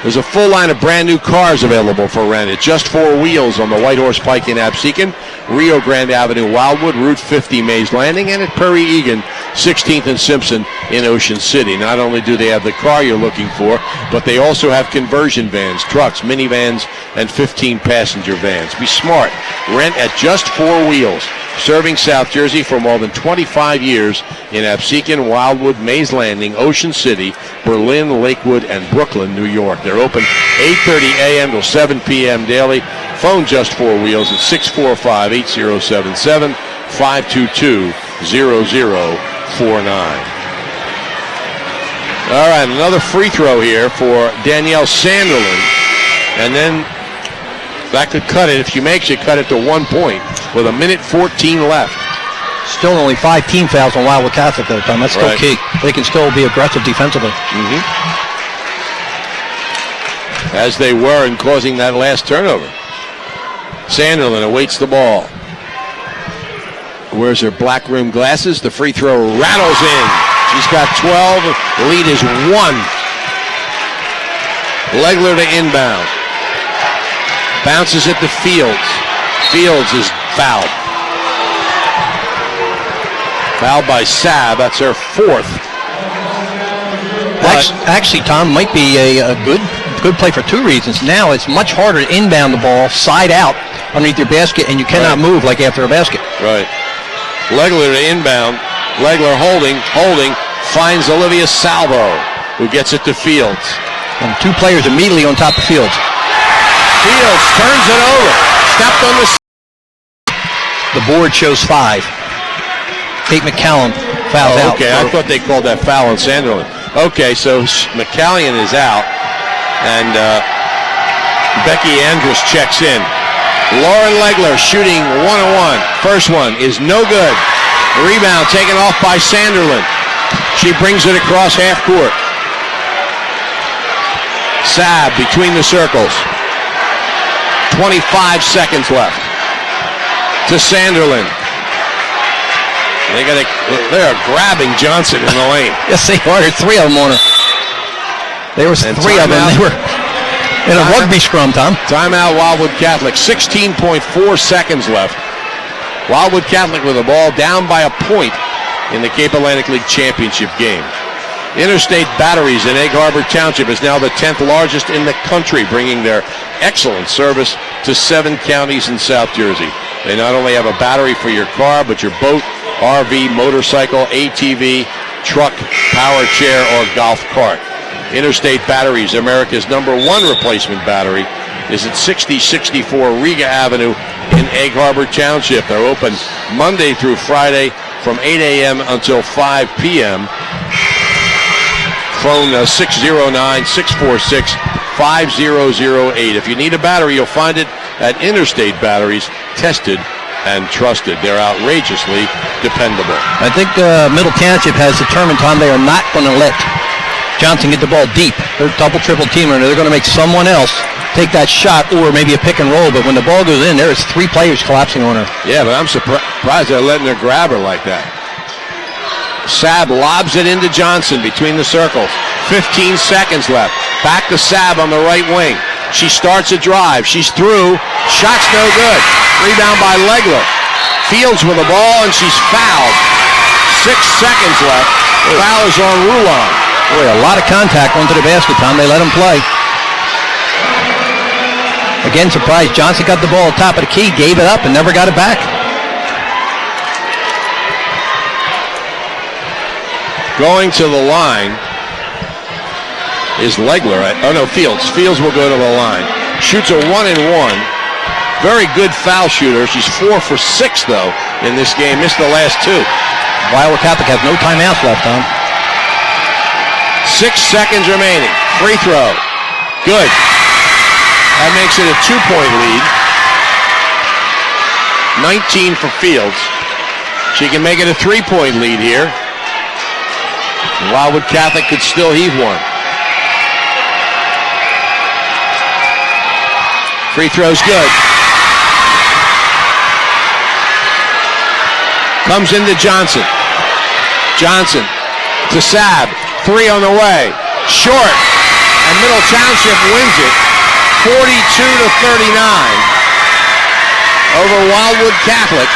There's a full line of brand new cars available for rent at Just 4 Wheels on the White Horse Pike in Absecon, Rio Grande Avenue, Wildwood, Route 50, Mays Landing, and at Prairie Egan, 16th and Simpson in Ocean City. Not only do they have the car you're looking for, but they also have conversion vans, trucks, minivans, and 15-passenger vans. Be smart. Rent at Just 4 Wheels, serving South Jersey for more than 25 years in Absecon, Wildwood, Mays Landing, Ocean City, Berlin, Lakewood, and Brooklyn, New York. They're open 8:30 a.m. till 7 p.m. daily. Phone Just 4 Wheels at 645-8077-522-0049. All right, another free throw here for Danielle Sanderlin. And then that could cut it. If she makes it, cut it to 1 point with 1:14 left. Still only 5 team fouls on Wildwood Catholic, though, Tom. That's still Right. key. They can still be aggressive defensively. As they were in causing that last turnover. Sanderlin awaits the ball. Wears her black rimmed glasses. The free throw rattles in. She's got 12. The lead is 1. Legler to inbound. Bounces it to Fields. Fields is fouled. Fouled by Saab. That's her 4th. Actually, Tom, might be a good play for 2 reasons. Now it's much harder to inbound the ball side out underneath your basket, and you cannot move like after a basket. Right. Legler to inbound. Legler holding, finds Olivia Salvo, who gets it to Fields. And 2 players immediately on top of Fields. Fields turns it over. Stepped on the... The board shows 5. Kate McCallum fouls out. Okay, I thought they called that foul on Sanderlin. Okay, so McCallion is out, and Becky Andrus checks in. Lauren Legler shooting 1-on-1. First one is no good. Rebound taken off by Sanderlin. She brings it across half court. Saab between the circles. 25 seconds left. To Sanderlin. They're grabbing Johnson in the lane. Yes, they are. There's 3 of them on her. There was 3 of them. They were in a rugby scrum, Tom. Timeout, Wildwood Catholic. 16.4 seconds left. Wildwood Catholic with the ball down by a point in the Cape Atlantic League Championship game. Interstate Batteries in Egg Harbor Township is now the 10th largest in the country, bringing their excellent service to 7 counties in South Jersey. They not only have a battery for your car, but your boat, RV, motorcycle, ATV, truck, power chair, or golf cart. Interstate Batteries, America's #1 replacement battery, is at 6064 Riga Avenue in Egg Harbor Township. They're open Monday through Friday from 8 a.m. until 5 p.m. Phone 609-646-5008. If you need a battery, you'll find it at Interstate Batteries, tested and trusted. They're outrageously dependable. I think Middle Township has determined, Tom, they are not going to let Johnson get the ball deep. They're double, triple teamer, and they're going to make someone else take that shot or maybe a pick and roll. But when the ball goes in, there's 3 players collapsing on her. Yeah, but I'm surprised they're letting her grab her like that. Saab lobs it into Johnson between the circles. 15 seconds left. Back to Saab on the right wing. She starts a drive. She's through. Shot's no good. Rebound by Legler. Fields with the ball, and she's fouled. 6 seconds left. Foul is on Rulon. Boy, a lot of contact onto the basket, Tom. They let him play. Again, surprised. Johnson got the ball at the top of the key, gave it up, and never got it back. Going to the line is Legler. Fields. Fields will go to the line. Shoots a 1-and-1. Very good foul shooter. She's 4 for 6, though, in this game. Missed the last 2. Wildwood Catholic has no timeouts left, Tom. 6 seconds remaining. Free throw. Good. That makes it a 2-point lead. 19 for Fields. She can make it a 3-point lead here. Wildwood Catholic could still heave one. Free throw's good. Comes into Johnson. Johnson to Saab. 3 on the way. Short. And Middle Township wins it 42-39 over Wildwood Catholic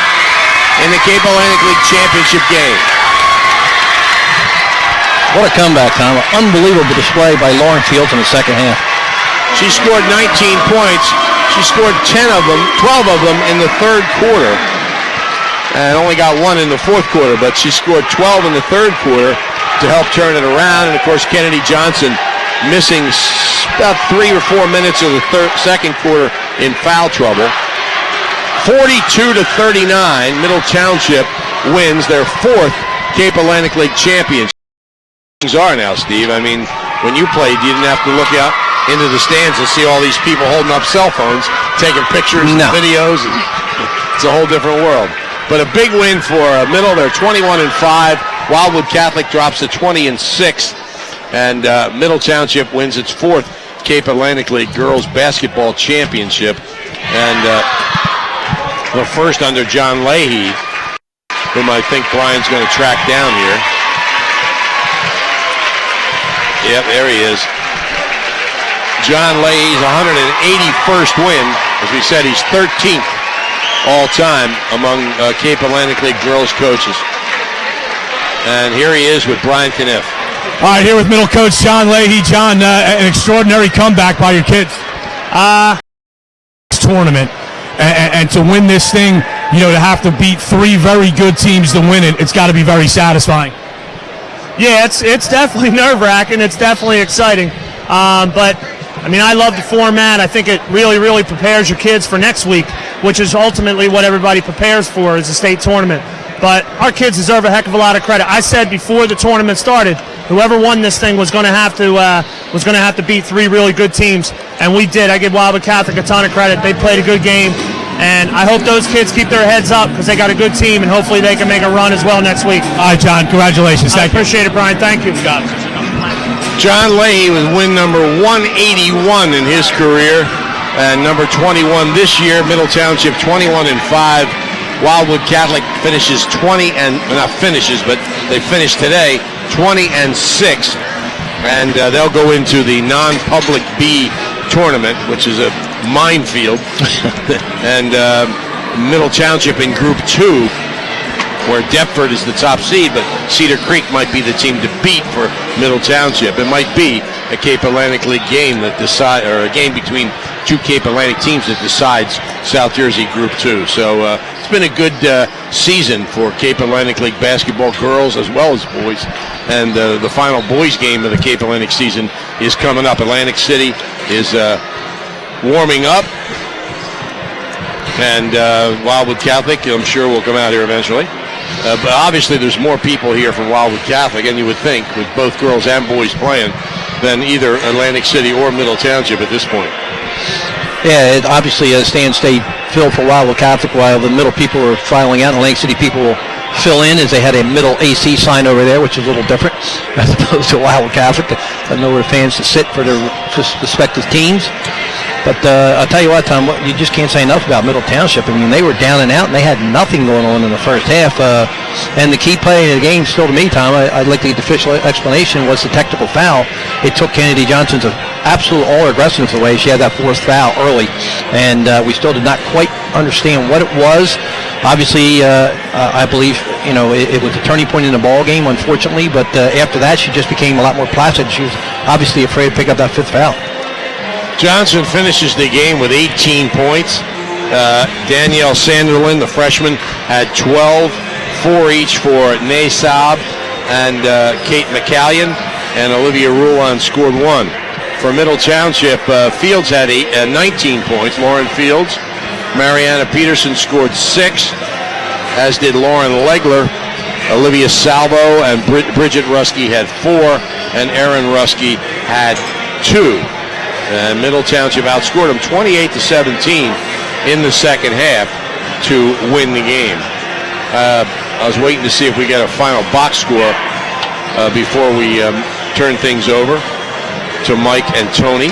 in the Cape Atlantic League Championship game. What a comeback, Tom. Unbelievable display by Lauren Fields in the second half. She scored 19 points. She scored 12 of them in the third quarter. And only got 1 in the fourth quarter, but she scored 12 in the third quarter to help turn it around. And of course, Kennedy Johnson missing about 3 or 4 minutes of the second quarter in foul trouble. 42-39, Middle Township wins their 4th Cape Atlantic League championship. Are now, Steve. I mean, when you played, you didn't have to look out into the stands and see all these people holding up cell phones, taking pictures and videos. It's a whole different world. But a big win for Middle. They're 21-5. Wildwood Catholic drops to 20-6, and Middle Township wins its 4th Cape Atlantic League Girls Basketball Championship, and the first under John Leahy, whom I think Brian's going to track down here. Yep, there he is. John Leahy's 181st win. As we said, he's 13th all-time among Cape Atlantic League girls coaches. And here he is with Brian Kniff. All right, here with middle coach John Leahy. John, an extraordinary comeback by your kids. Tournament. And to win this thing, you know, to have to beat 3 very good teams to win it, it's got to be very satisfying. Yeah, it's definitely nerve-wracking. It's definitely exciting. But, I mean, I love the format. I think it really, really prepares your kids for next week, which is ultimately what everybody prepares for, is a state tournament. But our kids deserve a heck of a lot of credit. I said before the tournament started, whoever won this thing was going to have to beat 3 really good teams, and we did. I give Wildwood Catholic a ton of credit. They played a good game, and I hope those kids keep their heads up because they got a good team, and hopefully they can make a run as well next week. All right, John, congratulations. I appreciate it, Brian. Thank you. John Leahy with win number 181 in his career, and number 21 this year. Middle Township 21-5. Wildwood Catholic finishes they finished today 20-6, and they'll go into the non-public B tournament, which is a minefield. And Middle Township in Group 2, where Deptford is the top seed, but Cedar Creek might be the team to beat for Middle Township. It might be a Cape Atlantic League game or a game between 2 Cape Atlantic teams that decides South Jersey Group 2. So it's been a good season for Cape Atlantic League basketball, girls as well as boys. And the final boys game of the Cape Atlantic season is coming up. Atlantic City is warming up, and Wildwood Catholic, I'm sure, will come out here eventually. But obviously there's more people here from Wildwood Catholic, and you would think, with both girls and boys playing, than either Atlantic City or Middle Township at this point. Yeah, it obviously stay filled for Wildwood Catholic, while the middle people are filing out. Atlantic City people will fill in, as they had a middle AC sign over there, which is a little different as opposed to Wildwood Catholic. I know where fans to sit for their respective teams. But I'll tell you what, Tom, you just can't say enough about Middle Township. I mean, they were down and out, and they had nothing going on in the first half. And the key play of the game, still to me, Tom, I'd like to get the official explanation, was the technical foul. It took Kennedy Johnson's absolute all-aggressiveness away. She had that 4th foul early, and we still did not quite understand what it was. obviously, I believe, it was a turning point in the ball game, unfortunately, but after that, she just became a lot more placid. She was obviously afraid to pick up that fifth foul. Johnson finishes the game with 18 points. Danielle Sanderlin, the freshman, had 12, 4 each for Naysab and Kate McCallion, and Olivia Rulon scored 1. For Middle Township, Fields had 19 points, Lauren Fields. Mariana Peterson scored 6, as did Lauren Legler. Olivia Salvo and Bridget Ruskey had 4, and Erin Ruskey had 2. And Middle Township outscored them 28-17 in the second half to win the game. I was waiting to see if we get a final box score before we turn things over to Mike and Tony,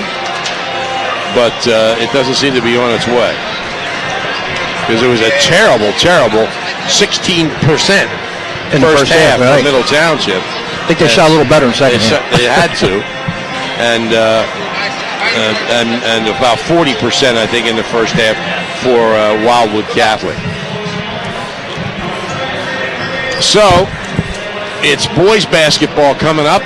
but it doesn't seem to be on its way, because it was a terrible 16% In the first half, right. for Middle Township. I think they shot a little better in the second half. They had to, and about 40%, I think, in the first half for Wildwood Catholic. So it's boys basketball coming up.